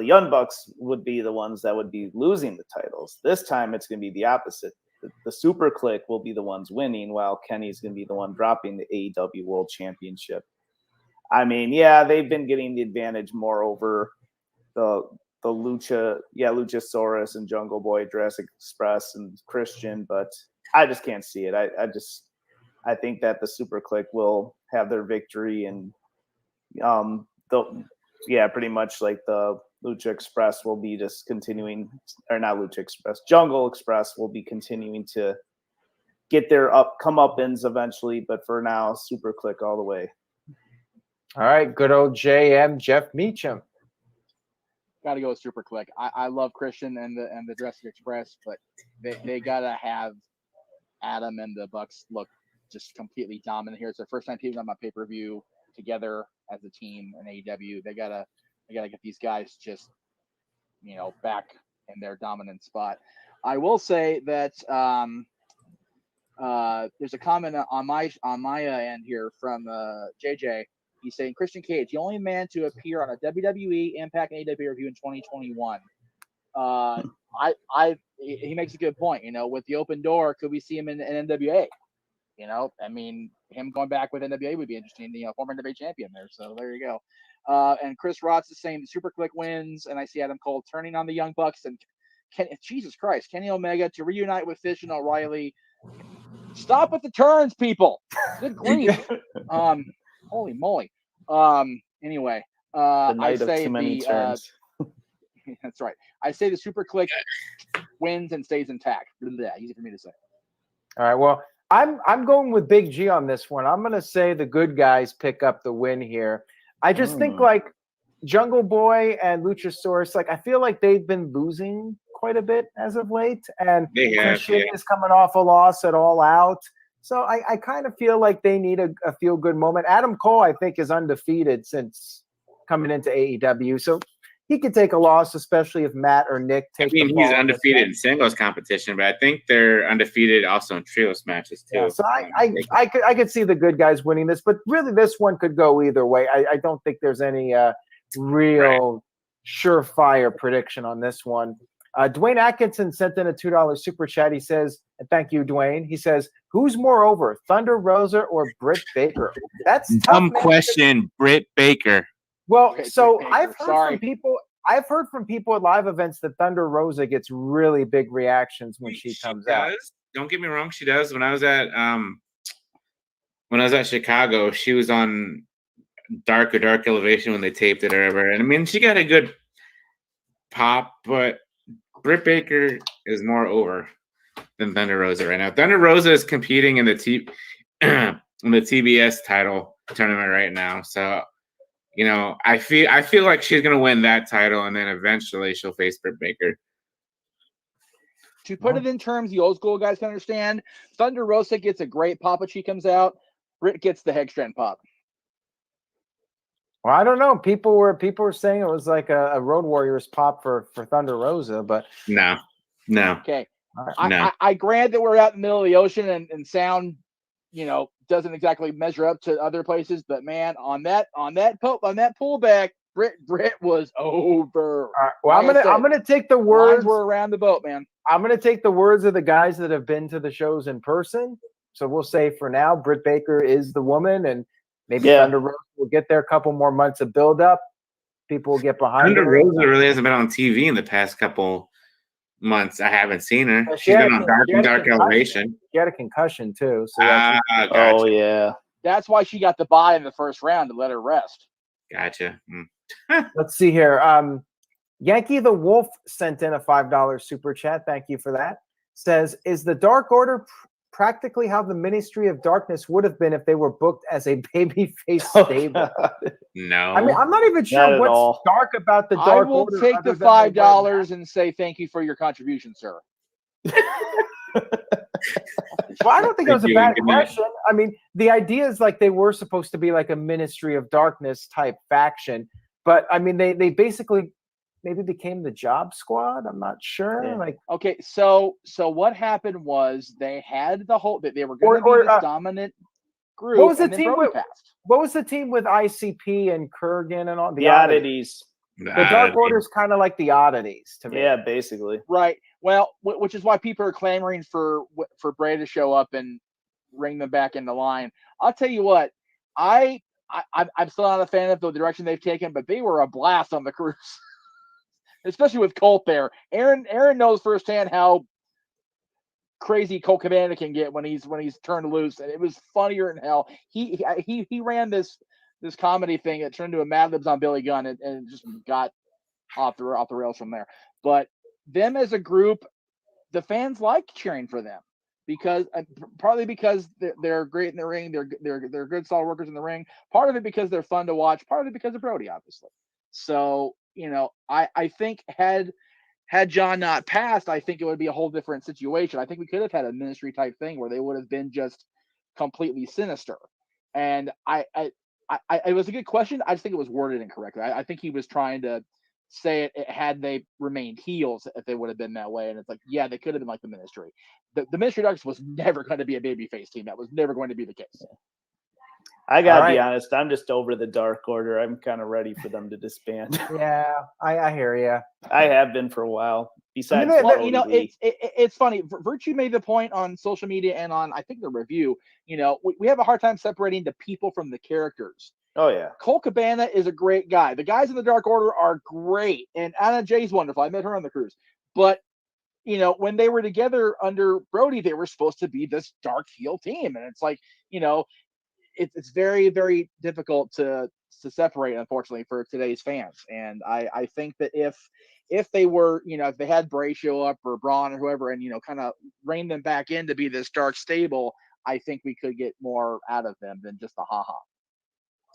Speaker 2: Young Bucks would be the ones that would be losing the titles. This time it's going to be the opposite. The Superkliq will be the ones winning, while Kenny's going to be the one dropping the AEW World Championship. I mean, yeah, they've been getting the advantage more over the Lucha, Luchasaurus and Jungle Boy, Jurassic Express and Christian, but I just can't see it. I think that the Superkliq will have their victory, and pretty much like the Lucha Express will be just continuing, or not Lucha Express, Jungle Express will be continuing to get their comeuppance eventually, but for now, Superkliq all the way.
Speaker 1: All right, good old JM, Jeff Meacham.
Speaker 3: Got to go with Superkliq. I love Christian and the Jurassic Express, but they gotta have Adam and the Bucks look just completely dominant here. It's their first time teaming on my pay-per-view together as a team in AEW. They gotta get these guys just back in their dominant spot. I will say that there's a comment on my end here from JJ. He's saying Christian Cage, the only man to appear on a WWE, Impact, and AEW review in 2021. He makes a good point. With the open door, could we see him in NWA? I mean, him going back with NWA would be interesting. Former NWA champion there. So there you go. And Chris Rott's is saying the Superkliq wins, and I see Adam Cole turning on the Young Bucks and Jesus Christ, Kenny Omega to reunite with Fish and O'Reilly. Stop with the turns, people. Good grief. Holy moly. Anyway,
Speaker 2: The night
Speaker 3: I
Speaker 2: of
Speaker 3: say
Speaker 2: too many turns.
Speaker 3: That's right. I say the Superkliq wins and stays intact. Easy for me to say.
Speaker 1: All right. Well, I'm going with Big G on this one. I'm going to say the good guys pick up the win here. I just think like Jungle Boy and Luchasaurus, I feel like they've been losing quite a bit as of late, and Christian is coming off a loss at All Out. So I kind of feel like they need a feel-good moment. Adam Cole, I think, is undefeated since coming into AEW. So he could take a loss, especially if Matt or Nick take the
Speaker 4: he's undefeated in singles competition, but I think they're undefeated also in trios matches, too.
Speaker 1: Yeah, so I could see the good guys winning this, but really this one could go either way. I don't think there's any real surefire prediction on this one. Dwayne Atkinson sent in a $2 super chat. He says, and thank you, Dwayne. He says, who's more over, Thunder Rosa or Britt Baker? That's
Speaker 4: dumb question, Britt Baker.
Speaker 1: Well,
Speaker 3: Okay,
Speaker 1: so
Speaker 3: Baker,
Speaker 1: I've heard from people at live events that Thunder Rosa gets really big reactions when she comes out.
Speaker 4: Don't get me wrong, she does. When I was at Chicago, she was on Dark Elevation when they taped it or whatever. And I mean, she got a good pop, but Britt Baker is more over than Thunder Rosa right now. Thunder Rosa is competing in the TBS title tournament right now. So, I feel like she's gonna win that title, and then eventually she'll face Britt Baker.
Speaker 3: To put it in terms the old school guys can understand, Thunder Rosa gets a great pop when she comes out. Britt gets the Hegstrand pop.
Speaker 1: Well, I don't know. People were saying it was like a Road Warriors pop for Thunder Rosa, but
Speaker 4: no.
Speaker 3: Okay,
Speaker 4: No.
Speaker 3: I grant that we're out in the middle of the ocean and sound, doesn't exactly measure up to other places. But man, on that pullback, Britt was over.
Speaker 1: All right. Well, I'm gonna take the words.
Speaker 3: Lines were around the boat, man.
Speaker 1: I'm gonna take the words of the guys that have been to the shows in person. So we'll say for now, Britt Baker is the woman, and maybe Thunder Rosa will get there a couple more months of build up. People will get behind
Speaker 4: Thunder
Speaker 1: her.
Speaker 4: Rosa really hasn't been on TV in the past couple months. I haven't seen her. She's been on Dark Elevation.
Speaker 1: She had a concussion too. So
Speaker 4: gotcha.
Speaker 2: Oh yeah.
Speaker 3: That's why she got the bye in the first round to let her rest.
Speaker 4: Gotcha.
Speaker 1: Let's see here. Yankee the Wolf sent in a $5 super chat. Thank you for that. Says, is the Dark Order practically how the Ministry of Darkness would have been if they were booked as a babyface stable.
Speaker 4: No.
Speaker 1: I mean, I'm not even
Speaker 2: Not
Speaker 1: sure
Speaker 2: at
Speaker 1: what's
Speaker 2: all.
Speaker 1: dark about the
Speaker 3: I
Speaker 1: Dark
Speaker 3: will
Speaker 1: Order.
Speaker 3: take
Speaker 1: other
Speaker 3: the
Speaker 1: than they wear
Speaker 3: $5 and say thank you for your contribution, sir.
Speaker 1: Well, I don't think it was a
Speaker 4: Thank you,
Speaker 1: bad
Speaker 4: and good night.
Speaker 1: question. I mean, the idea is like they were supposed to be like a Ministry of Darkness type faction, but I mean, they basically maybe became the Job Squad. I'm not sure.
Speaker 2: Yeah.
Speaker 1: Like,
Speaker 3: Okay, so what happened was they had the whole that they were going to be this dominant group.
Speaker 1: what was the
Speaker 3: and then
Speaker 1: team
Speaker 3: Brody
Speaker 1: with?
Speaker 3: passed.
Speaker 1: What was the team with ICP and Kurgan and all
Speaker 2: The oddities.
Speaker 1: The Dark Order is kind of like the oddities to me.
Speaker 2: Yeah, basically.
Speaker 3: Right. Well, which is why people are clamoring for Bray to show up and ring them back into line. I'll tell you what, I'm still not a fan of the direction they've taken, but they were a blast on the cruise, especially with Colt there. Aaron knows firsthand how crazy Colt Cabana can get when he's turned loose, and it was funnier than hell. He ran this comedy thing that turned into a Mad Libs on Billy Gunn, and it just got off the rails from there. But them as a group, the fans like cheering for them because partly because they're great in the ring, they're good solid workers in the ring. Part of it because they're fun to watch. Part of it because of Brody, obviously. So I think had John not passed, I think it would be a whole different situation. I think we could have had a ministry type thing where they would have been just completely sinister. And it was a good question. I just think it was worded incorrectly. I think he was trying to say it had they remained heels if they would have been that way. And it's like, yeah, they could have been like the Ministry. The Ministry of Darkness was never going to be a babyface team. That was never going to be the case.
Speaker 2: I gotta
Speaker 1: All
Speaker 2: be
Speaker 1: right.
Speaker 2: honest. I'm just over the Dark Order. I'm kind of ready for them to disband.
Speaker 1: Yeah, I hear you.
Speaker 2: I have been for a while. Besides,
Speaker 3: Well, it's funny. Virtue made the point on social media and on, I think, the review. We have a hard time separating the people from the characters.
Speaker 2: oh yeah,
Speaker 3: Colt Cabana is a great guy. The guys in the Dark Order are great, and Anna Jay's wonderful. I met her on the cruise. But when they were together under Brody, they were supposed to be this dark heel team, and it's like, it's very, very difficult to separate, unfortunately, for today's fans. And I think that if they were, if they had Bray show up or Braun or whoever, and kind of rein them back in to be this dark stable, I think we could get more out of them than just a haha.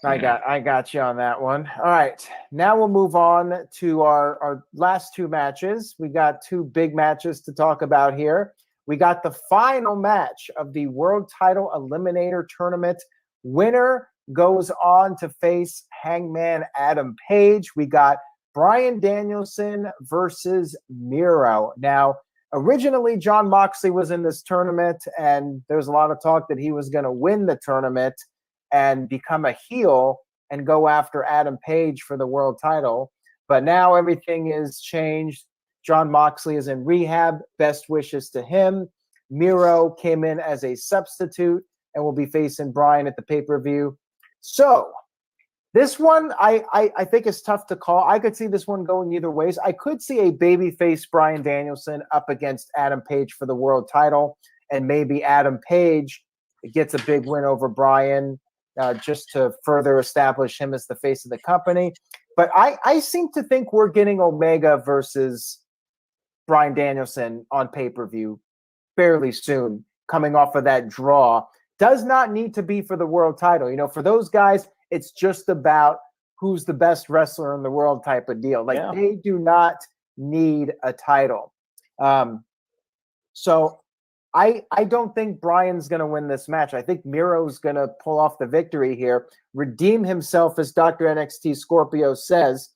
Speaker 1: I got you on that one. All right. Now we'll move on to our last two matches. We got two big matches to talk about here. We got the final match of the World Title Eliminator Tournament. Winner goes on to face Hangman Adam Page. We got Bryan Danielson versus Miro. Now, originally, Jon Moxley was in this tournament, and there's a lot of talk that he was going to win the tournament and become a heel and go after Adam Page for the world title. But now everything is changed. Jon Moxley is in rehab. Best wishes to him. Miro came in as a substitute and will be facing Bryan at the pay-per-view. So this one I think is tough to call. I could see this one going either ways. I could see a babyface Bryan Danielson up against Adam Page for the world title, and maybe Adam Page gets a big win over Bryan just to further establish him as the face of the company. But I seem to think we're getting Omega versus Bryan Danielson on pay-per-view fairly soon, coming off of that draw. Does not need to be for the world title. For those guys, it's just about who's the best wrestler in the world type of deal. They do not need a title. So I don't think Bryan's going to win this match. I think Miro's going to pull off the victory here, redeem himself, as Dr. NXT Scorpio says,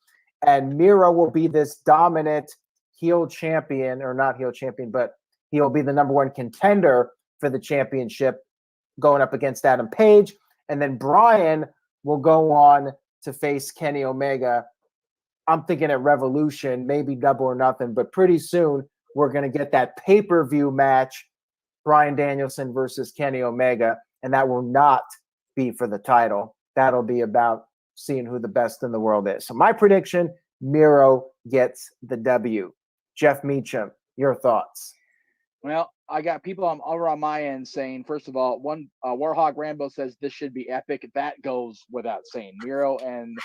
Speaker 1: and Miro will be this dominant heel champion, or not heel champion, but he'll be the number one contender for the championship going up against Adam Page. And then Bryan will go on to face Kenny Omega. I'm thinking at Revolution, maybe Double or Nothing, but pretty soon we're going to get that pay-per-view match, Bryan Danielson versus Kenny Omega, and that will not be for the title. That'll be about seeing who the best in the world is. So my prediction, Miro gets the W. Jeff Meacham, your thoughts?
Speaker 3: Well, I got people over on my end saying, first of all, one Warhawk Rambo says this should be epic. That goes without saying. Miro and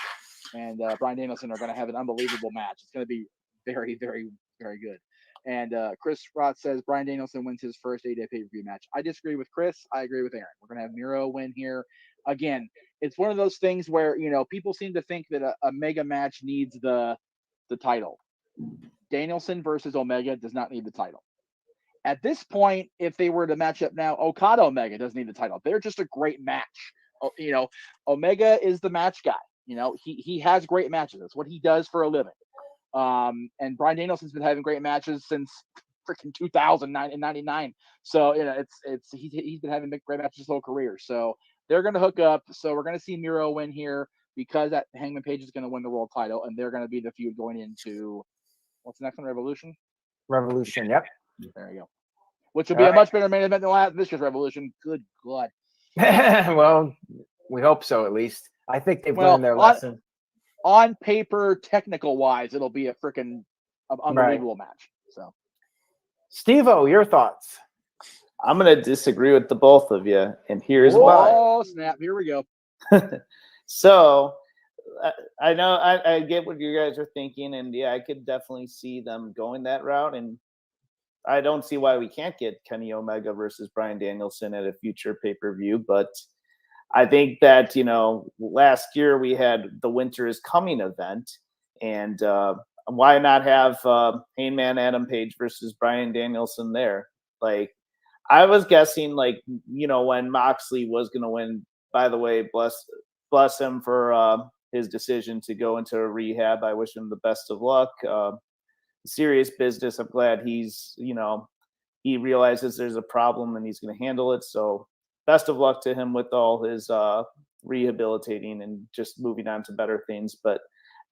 Speaker 3: Bryan Danielson are going to have an unbelievable match. It's going to be very, very, very good. And Chris Roth says Bryan Danielson wins his first AEW pay-per-view match. I disagree with Chris. I agree with Aaron. We're going to have Miro win here. Again, it's one of those things where, people seem to think that a mega match needs the title. Danielson versus Omega does not need the title. At this point, if they were to match up now, Okada Omega doesn't need the title. They're just a great match. Omega is the match guy. He has great matches. That's what he does for a living. And Bryan Danielson's been having great matches since freaking 2009 and 99. So he's been having great matches his whole career. So they're going to hook up. So we're going to see Miro win here because that Hangman Page is going to win the world title, and they're going to be the feud going into what's the next one? Revolution.
Speaker 1: Yep.
Speaker 3: There you go. Which will be a much better main event than this year's Revolution. Good God.
Speaker 1: Well, we hope so, at least. I think they've learned their lesson.
Speaker 3: On paper, technical wise, it'll be a freaking unbelievable match. So,
Speaker 1: Steve-O, your thoughts?
Speaker 2: I'm going to disagree with the both of you, and here's why.
Speaker 3: Oh, snap. Here we go.
Speaker 2: So, I know I get what you guys are thinking, and yeah, I could definitely see them going that route, and I don't see why we can't get Kenny Omega versus Bryan Danielson at a future pay-per-view, but I think that, last year we had the Winter is Coming event, and why not have Hangman Adam Page versus Bryan Danielson there? Like, I was guessing, when Moxley was going to win, by the way, bless him for his decision to go into rehab. I wish him the best of luck. Serious business. I'm glad he's, he realizes there's a problem and he's going to handle it. So best of luck to him with all his rehabilitating and just moving on to better things. But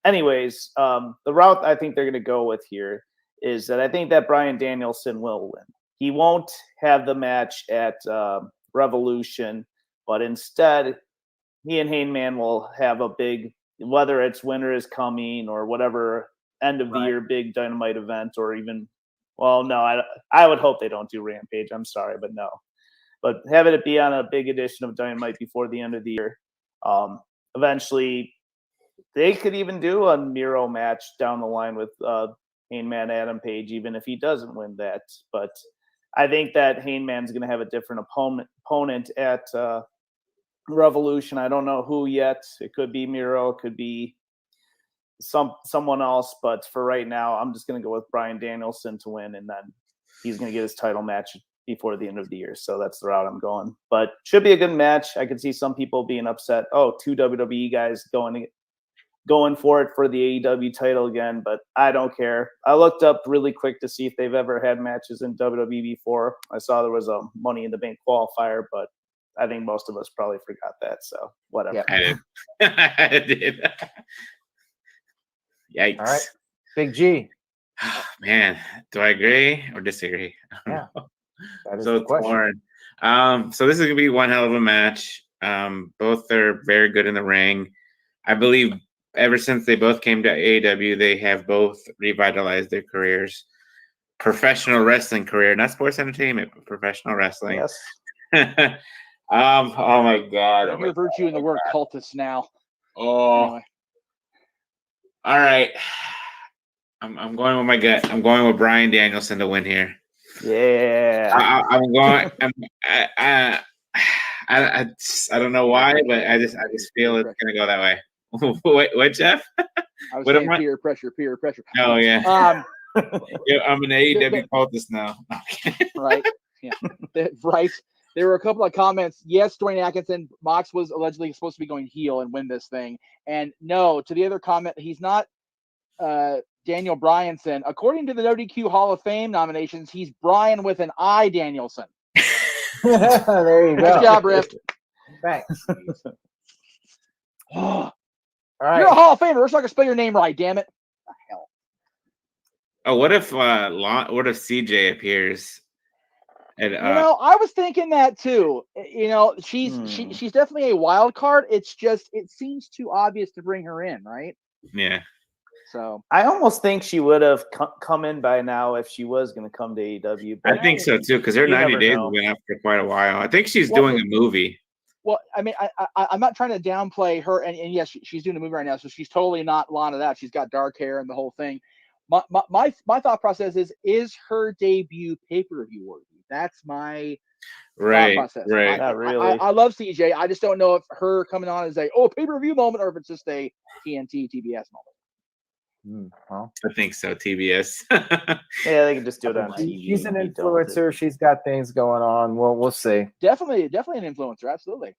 Speaker 2: anyways, the route I think they're going to go with here is that I think that Bryan Danielson will win. He won't have the match at Revolution, but instead he and Hangman will have a big, whether it's Winter is Coming or whatever end of the year big Dynamite event, or even, well, no, I would hope they don't do Rampage. I'm sorry, but no. But having it be on a big edition of Dynamite before the end of the year. Eventually, they could even do a Miro match down the line with Hangman Adam Page, even if he doesn't win that. But I think that Hangman's going to have a different opponent at Revolution. I don't know who yet. It could be Miro. It could be someone else. But for right now, I'm just going to go with Bryan Danielson to win, and then he's going to get his title match before the end of the year. So that's the route I'm going. But should be a good match. I could see some people being upset. Oh, two WWE guys going for it for the AEW title again, but I don't care. I looked up really quick to see if they've ever had matches in WWE before. I saw there was a Money in the Bank qualifier, but I think most of us probably forgot that. So whatever.
Speaker 4: Yeah. I did. Yikes.
Speaker 1: All right. Big G.
Speaker 4: Man, do I agree or disagree?
Speaker 1: Yeah. That is
Speaker 4: so
Speaker 1: the question.
Speaker 4: Torn. So this is gonna be one hell of a match. Both are very good in the ring. I believe ever since they both came to AEW, they have both revitalized their careers. Professional wrestling career, not sports entertainment, but professional wrestling.
Speaker 2: Yes.
Speaker 4: Oh my God.
Speaker 3: I hear virtue in the word cultist now.
Speaker 4: Oh.
Speaker 3: Anyway.
Speaker 4: All right. I'm going with my gut. I'm going with Bryan Danielson to win here.
Speaker 2: Yeah.
Speaker 4: I'm going. I don't know why, but I just feel it's gonna go that way. What, Jeff?
Speaker 3: I was
Speaker 4: What
Speaker 3: saying
Speaker 4: am I?
Speaker 3: peer pressure.
Speaker 4: Oh yeah. Yeah, I'm an AEW cultist now.
Speaker 3: Right. Yeah. Right. There were a couple of comments. Yes, Dwayne Atkinson, Mox was allegedly supposed to be going heel and win this thing. And no, to the other comment, he's not Daniel Bryanson. According to the NoDQ Hall of Fame nominations, he's Bryan with an I Danielson.
Speaker 1: There you go.
Speaker 3: Good job, Riff.
Speaker 1: Thanks.
Speaker 3: All
Speaker 1: right.
Speaker 3: You're a Hall of Famer. Let's not spell your name right, damn it. What the hell?
Speaker 4: Oh, what if CJ appears? And,
Speaker 3: I was thinking that too. She's definitely a wild card. It's just it seems too obvious to bring her in, right?
Speaker 4: Yeah.
Speaker 3: So
Speaker 2: I almost think she would have come in by now if she was going to come to AEW.
Speaker 4: I think so too, because her 90 days
Speaker 2: know.
Speaker 4: has been up for quite a while. I think she's doing a movie.
Speaker 3: Well, I mean, I'm not trying to downplay her, and yes, she's doing a movie right now, so she's totally not Lana that. She's got dark hair and the whole thing. my thought process is her debut pay-per-view worthy. That's my thought process.
Speaker 4: Right.
Speaker 2: Not really.
Speaker 3: I love CJ. I just don't know if her coming on is a pay-per-view moment or if it's just a TNT TBS moment.
Speaker 1: Well,
Speaker 4: I think so. TBS.
Speaker 2: Yeah, they can just do it on TV.
Speaker 1: she's an
Speaker 2: and be done with it.
Speaker 1: influencer. She's got things going on. Well, we'll see.
Speaker 3: Definitely an influencer. Absolutely.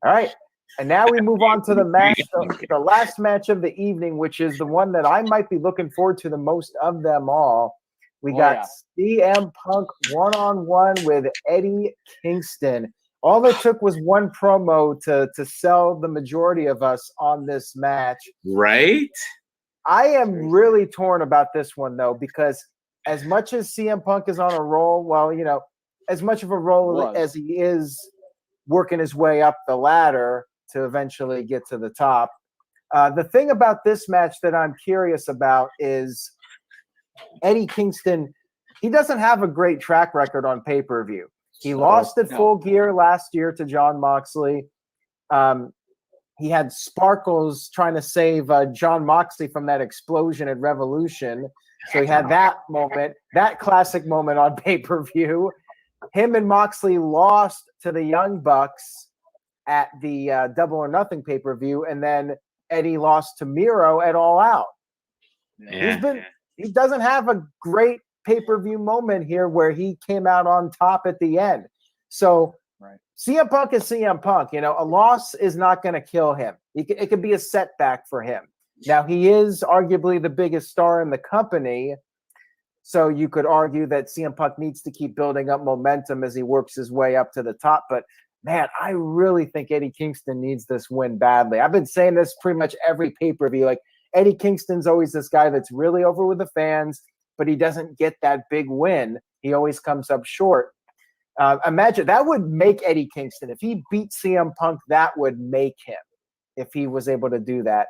Speaker 1: All right. And now we move on to the match, the last match of the evening, which is the one that I might be looking forward to the most of them all. We got CM Punk one-on-one with Eddie Kingston. All it took was one promo to sell the majority of us on this match.
Speaker 4: Right?
Speaker 1: I am really torn about this one, though, because as much as CM Punk is on a roll, well, you know, as much of a roll as he is working his way up the ladder to eventually get to the top. The thing about this match that I'm curious about is Eddie Kingston, he doesn't have a great track record on pay-per-view. He lost at Full Gear last year to Jon Moxley. He had Sparkles trying to save Jon Moxley from that explosion at Revolution. So he had that moment, that classic moment on pay-per-view. Him and Moxley lost to the Young Bucks at the Double or Nothing pay-per-view, and then Eddie lost to Miro at All Out.
Speaker 4: Yeah.
Speaker 1: He doesn't have a great pay-per-view moment here where he came out on top at the end. So CM Punk is CM Punk. You know, a loss is not going to kill him. It could be a setback for him. Now, he is arguably the biggest star in the company, so you could argue that CM Punk needs to keep building up momentum as he works his way up to the top. But, man, I really think Eddie Kingston needs this win badly. I've been saying this pretty much every pay-per-view. Like, Eddie Kingston's always this guy that's really over with the fans, but he doesn't get that big win. He always comes up short. Imagine that would make Eddie Kingston. If he beat CM Punk, that would make him if he was able to do that.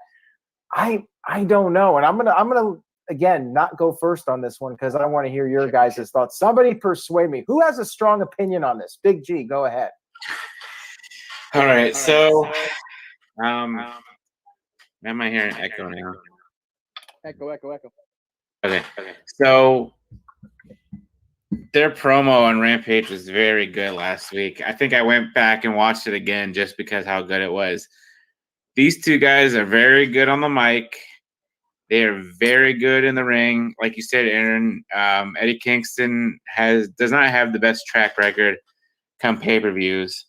Speaker 1: I don't know. And I'm gonna again not go first on this one because I want to hear your guys' thoughts. Somebody persuade me. Who has a strong opinion on this? Big G, go ahead.
Speaker 4: All right. So am I hearing echo now?
Speaker 3: Echo.
Speaker 4: Okay. So their promo on Rampage was very good last week. I think I went back and watched it again just because how good it was. These two guys are very good on the mic. They are very good in the ring. Like you said, Aaron, Eddie Kingston does not have the best track record come pay-per-views.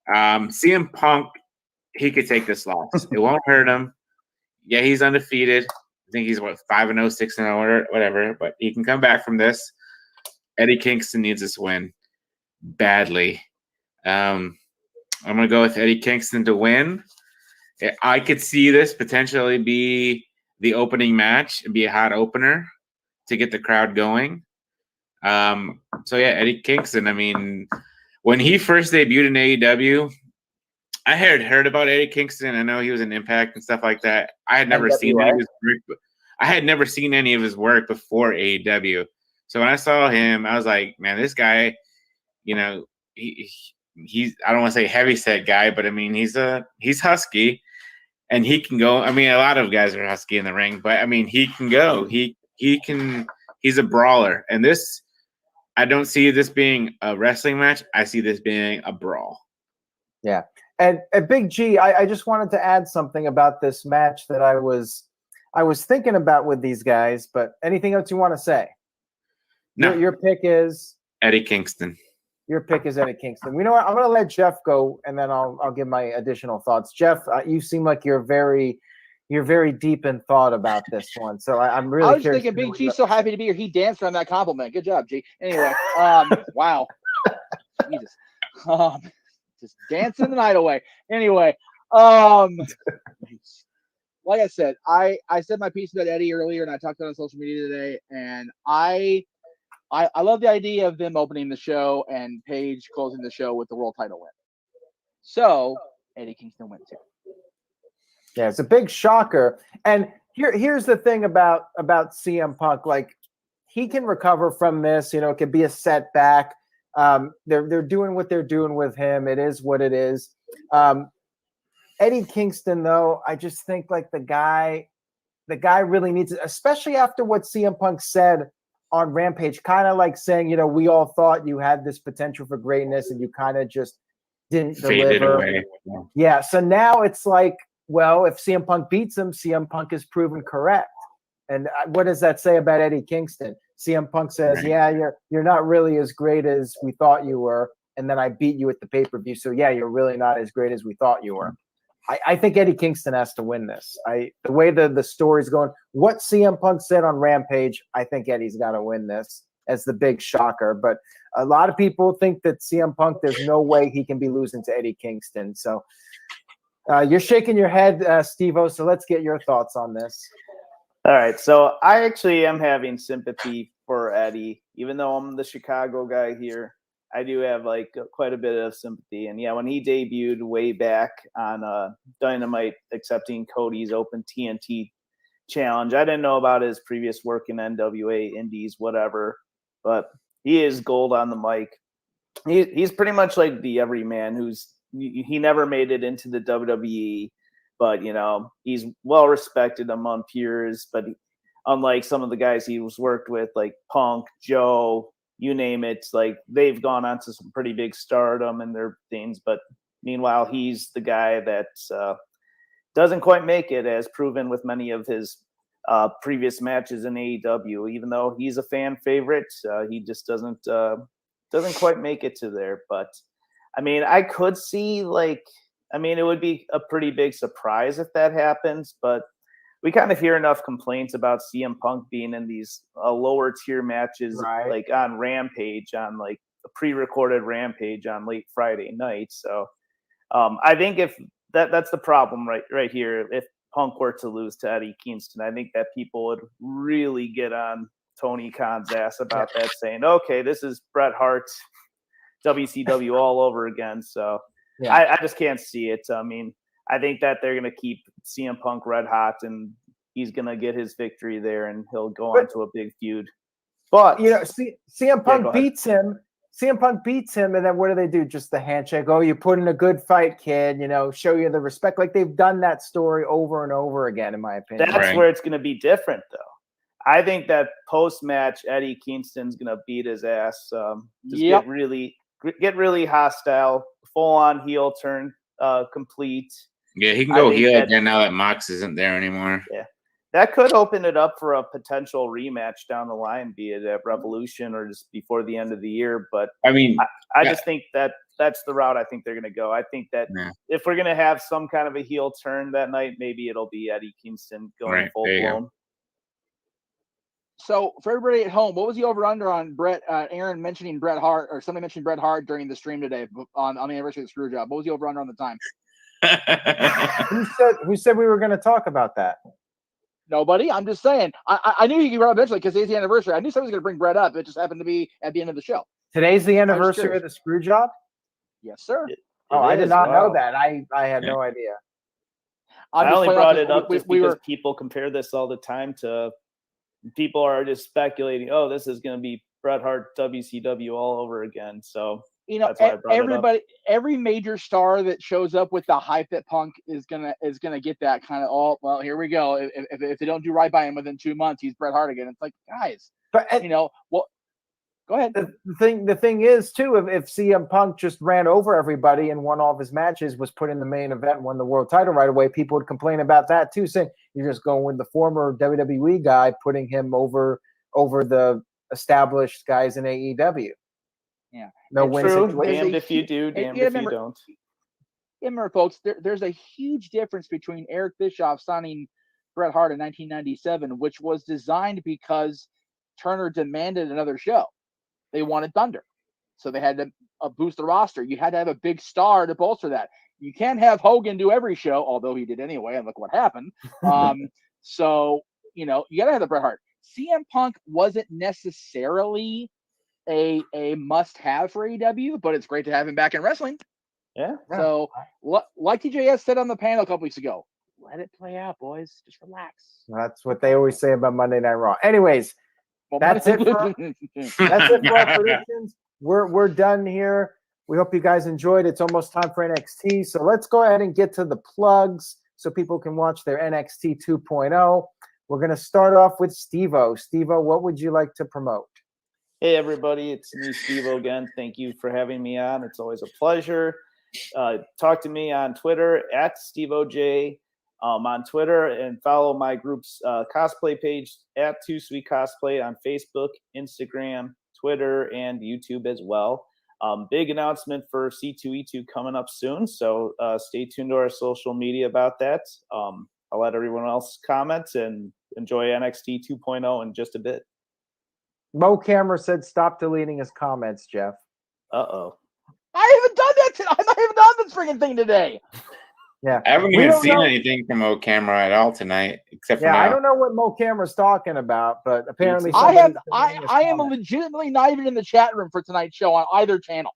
Speaker 4: CM Punk, he could take this loss. It won't hurt him. Yeah, he's undefeated. I think he's 5-0, 6-0, whatever. But he can come back from this. Eddie Kingston needs this win badly. I'm gonna go with Eddie Kingston to win. I could see this potentially be the opening match and be a hot opener to get the crowd going. So yeah, Eddie Kingston. I mean, when he first debuted in AEW, I had heard about Eddie Kingston. I know he was in Impact and stuff like that. I had never seen any of his work. I had never seen any of his work before AEW. So when I saw him, I was like, man, this guy, you know, he's I don't want to say heavyset guy, but I mean he's husky and he can go. I mean, a lot of guys are husky in the ring, but I mean he can go. He's a brawler. And this, I don't see this being a wrestling match. I see this being a brawl.
Speaker 1: Yeah. And Big G, I just wanted to add something about this match that I was thinking about with these guys, but anything else you want to say?
Speaker 4: No.
Speaker 1: Your pick is
Speaker 4: Eddie Kingston.
Speaker 1: Your pick is Eddie Kingston. You know what? I'm going to let Jeff go, and then I'll give my additional thoughts. Jeff, you seem like you're very deep in thought about this one, so I'm really.
Speaker 3: I was thinking, Big G's so happy to be here. He danced around that compliment. Good job, G. Anyway, wow, Jesus, just dancing the night away. Anyway, like I said, I said my piece about Eddie earlier, and I talked about it on social media today, and I love the idea of them opening the show and Paige closing the show with the world title win. So Eddie Kingston went too.
Speaker 1: Yeah, it's a big shocker. And here's the thing about CM Punk. Like, he can recover from this. You know, it could be a setback. They're doing what they're doing with him. It is what it is. Eddie Kingston, though, I just think like the guy, the guy really needs it, especially after what CM Punk said on Rampage, kind of like saying, we all thought you had this potential for greatness and you kind of just didn't
Speaker 4: Faded
Speaker 1: deliver.
Speaker 4: away.
Speaker 1: Yeah. So now it's like, well, if CM Punk beats him, CM Punk is proven correct. And what does that say about Eddie Kingston? CM Punk says,
Speaker 4: Right.
Speaker 1: yeah, you're not really as great as we thought you were. And then I beat you at the pay-per-view. So yeah, you're really not as great as we thought you were. I think Eddie Kingston has to win this. The way the story's going, what CM Punk said on Rampage, I think Eddie's got to win this as the big shocker. But a lot of people think that CM Punk, there's no way he can be losing to Eddie Kingston. So you're shaking your head, Steve-O, so let's get your thoughts on this.
Speaker 2: All right, so I actually am having sympathy for Eddie, even though I'm the Chicago guy here. I do have like quite a bit of sympathy. And yeah, when he debuted way back on Dynamite, accepting Cody's Open TNT challenge, I didn't know about his previous work in NWA, Indies, whatever, but he is gold on the mic. He's pretty much like the everyman he never made it into the WWE, but he's well respected among peers. But unlike some of the guys he was worked with, like Punk, Joe, you name it, like they've gone on to some pretty big stardom and their things. But meanwhile, he's the guy that doesn't quite make it, as proven with many of his previous matches in AEW. Even though he's a fan favorite, he just doesn't quite make it to there. But I mean, I could see it would be a pretty big surprise if that happens, but we kind of hear enough complaints about CM Punk being in these lower tier matches,
Speaker 1: Right.
Speaker 2: like on Rampage, on like a pre-recorded Rampage on late Friday night. So I think if that's the problem right here. If Punk were to lose to Eddie Kingston, I think that people would really get on Tony Khan's ass about that, saying, okay, this is Bret Hart's WCW all over again. So I just can't see it. I mean, I think that they're going to keep CM Punk red hot, and he's going to get his victory there, and he'll go on to a big feud. But
Speaker 1: CM Punk beats him. CM Punk beats him, and then what do? Just the handshake. Oh, you put in a good fight, kid. Show you the respect. Like they've done that story over and over again, in my opinion.
Speaker 2: That's where it's going to be different, though. I think that post-match, Eddie Kingston's going to beat his ass. Get really hostile, full-on heel turn, complete.
Speaker 4: Yeah, he can go heel again now that Mox isn't there anymore.
Speaker 2: Yeah, that could open it up for a potential rematch down the line, be it at Revolution or just before the end of the year. But
Speaker 4: I mean,
Speaker 2: I just think that that's the route I think they're going to go. I think that if we're going to have some kind of a heel turn that night, maybe it'll be Eddie Kingston going full blown.
Speaker 3: So for everybody at home, what was the over/under on Brett? Aaron mentioning Bret Hart, or somebody mentioned Bret Hart during the stream today on the anniversary of the Screwjob. What was the over/under on the time?
Speaker 1: Who said we were going to talk about that?
Speaker 3: Nobody. I'm just saying. I knew you could run eventually because today's the anniversary. I knew somebody was going to bring Brett up. It just happened to be at the end of the show.
Speaker 1: Today's the anniversary of the Screwjob?
Speaker 3: Yes, sir.
Speaker 1: I did not know that. I had no idea.
Speaker 2: I only brought it up just because people compare this all the time to. People are just speculating, oh, this is going to be Bret Hart WCW all over again. So that's why I brought it up.
Speaker 3: Every major star that shows up with the hype that Punk is gonna get that kind of, oh, well, here we go. If they don't do right by him within 2 months, he's Bret Hart again. It's like, guys, go ahead.
Speaker 1: The thing is too, if CM Punk just ran over everybody and won all of his matches, was put in the main event, won the world title right away, people would complain about that too, saying you're just going with the former WWE guy, putting him over the established guys in AEW.
Speaker 3: Yeah,
Speaker 1: no win situation.
Speaker 2: Damned if you do, damned if you don't.
Speaker 3: Remember, folks, there's a huge difference between Eric Bischoff signing Bret Hart in 1997, which was designed because Turner demanded another show. They wanted Thunder, so they had to boost the roster. You had to have a big star to bolster that. You can't have Hogan do every show, although he did anyway, and look what happened. So, you got to have the Bret Hart. CM Punk wasn't necessarily a must-have for AEW, but it's great to have him back in wrestling.
Speaker 2: Yeah.
Speaker 3: So, like TJS said on the panel a couple weeks ago, let it play out, boys. Just relax.
Speaker 1: That's what they always say about Monday Night Raw. Anyways, that's it for our predictions. We're done here. We hope you guys enjoyed. It's almost time for NXT. So let's go ahead and get to the plugs so people can watch their NXT 2.0. We're going to start off with Steve-O. Steve-O, what would you like to promote?
Speaker 2: Hey, everybody. It's me, Steve-O, again. Thank you for having me on. It's always a pleasure. Talk to me on Twitter at SteveOJ on Twitter, and follow my group's cosplay page at Too Sweet Cosplay on Facebook, Instagram, Twitter, and YouTube as well. Big announcement for C2E2 coming up soon, so stay tuned to our social media about that. I'll let everyone else comment and enjoy NXT 2.0 in just a bit.
Speaker 1: Mo Camera said stop deleting his comments, Jeff.
Speaker 2: Uh-oh.
Speaker 3: I haven't done that today. I haven't done this freaking thing today.
Speaker 1: Yeah,
Speaker 4: I haven't even seen anything from O Camera at all tonight, except for now.
Speaker 1: I don't know what Mo Camera's talking about, but apparently
Speaker 3: I am legitimately not even in the chat room for tonight's show on either channel.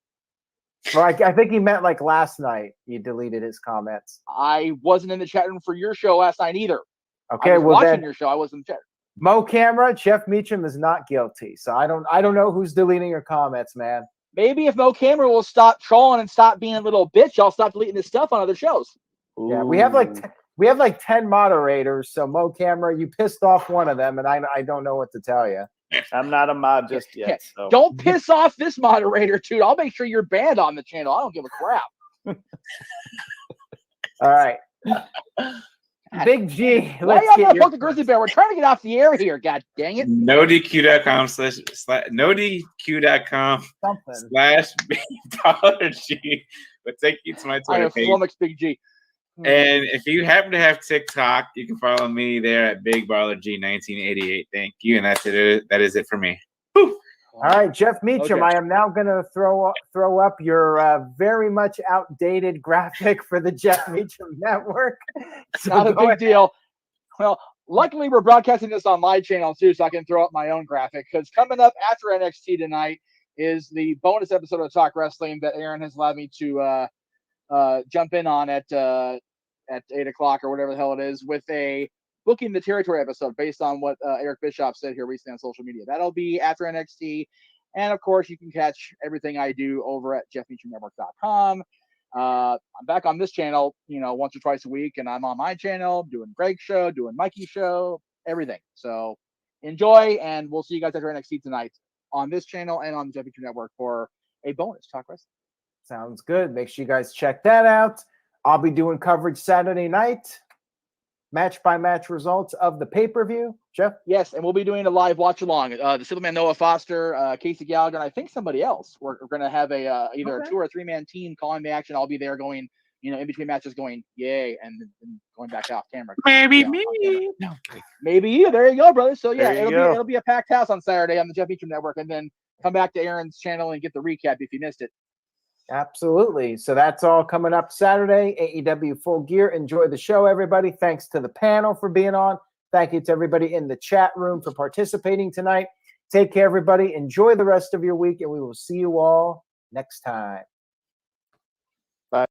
Speaker 1: Well, I think he meant like last night. You deleted his comments.
Speaker 3: I wasn't in the chat room for your show last night either.
Speaker 1: Okay,
Speaker 3: I was
Speaker 1: well
Speaker 3: watching
Speaker 1: then,
Speaker 3: your show. I wasn't in the chat room.
Speaker 1: Mo Camera, Jeff Meacham is not guilty, so I don't know who's deleting your comments, man.
Speaker 3: Maybe if Mo Camera will stop trolling and stop being a little bitch, I'll stop deleting his stuff on other shows.
Speaker 1: Yeah, we have like 10 moderators, so Mo Camera, you pissed off one of them, and I don't know what to tell you.
Speaker 2: I'm not a mod just yet. So.
Speaker 3: Don't piss off this moderator, dude. I'll make sure you're banned on the channel. I don't give a crap.
Speaker 1: All right. Big G.
Speaker 3: Why y'all gonna poke the grizzly bear? We're trying to get off the air here. God dang it.
Speaker 4: NoDQ.com/$Big will take you to my Twitter page.
Speaker 3: Big G.
Speaker 4: And if you happen to have TikTok, you can follow me there at Big Baller G 1988. Thank you, and that's it. That is it for me. Woo.
Speaker 1: All right, Jeff Meacham,
Speaker 3: Okay.
Speaker 1: I am now going to throw up your very much outdated graphic for the Jeff Meacham Network. So
Speaker 3: Not a big deal. Well, luckily we're broadcasting this on my channel too, so I can throw up my own graphic. Because coming up after NXT tonight is the bonus episode of Talk Wrestling that Aaron has allowed me to jump in on at 8 o'clock or whatever the hell it is, with a Booking the Territory episode based on what Eric Bischoff said here recently on social media. That'll be after NXT. And of course, you can catch everything I do over at JeffMeachamNetwork.com. I'm back on this channel, once or twice a week, and I'm on my channel doing Greg's show, doing Mikey's show, everything. So enjoy, and we'll see you guys after NXT tonight on this channel and on the Jeff Meacham Network for a bonus Talk Wrestling.
Speaker 1: Sounds good. Make sure you guys check that out. I'll be doing coverage Saturday night, match-by-match results of the pay-per-view. Jeff?
Speaker 3: Yes, and we'll be doing a live watch-along. The Superman Noah Foster, Casey Gallagher, and I think somebody else. We're going to have either a 2 or 3 man team calling the action. I'll be there going, in between matches going, yay, and going back off camera.
Speaker 4: Maybe me.
Speaker 3: No. Maybe you. There you go, brother. So, yeah,
Speaker 2: There you go.
Speaker 3: it'll be a packed house on Saturday on the Jeff Meacham Network, and then come back to Aaron's channel and get the recap if you missed it.
Speaker 1: Absolutely. So that's all coming up Saturday. AEW Full Gear. Enjoy the show, everybody. Thanks to the panel for being on. Thank you to everybody in the chat room for participating tonight. Take care, everybody. Enjoy the rest of your week, and we will see you all next time.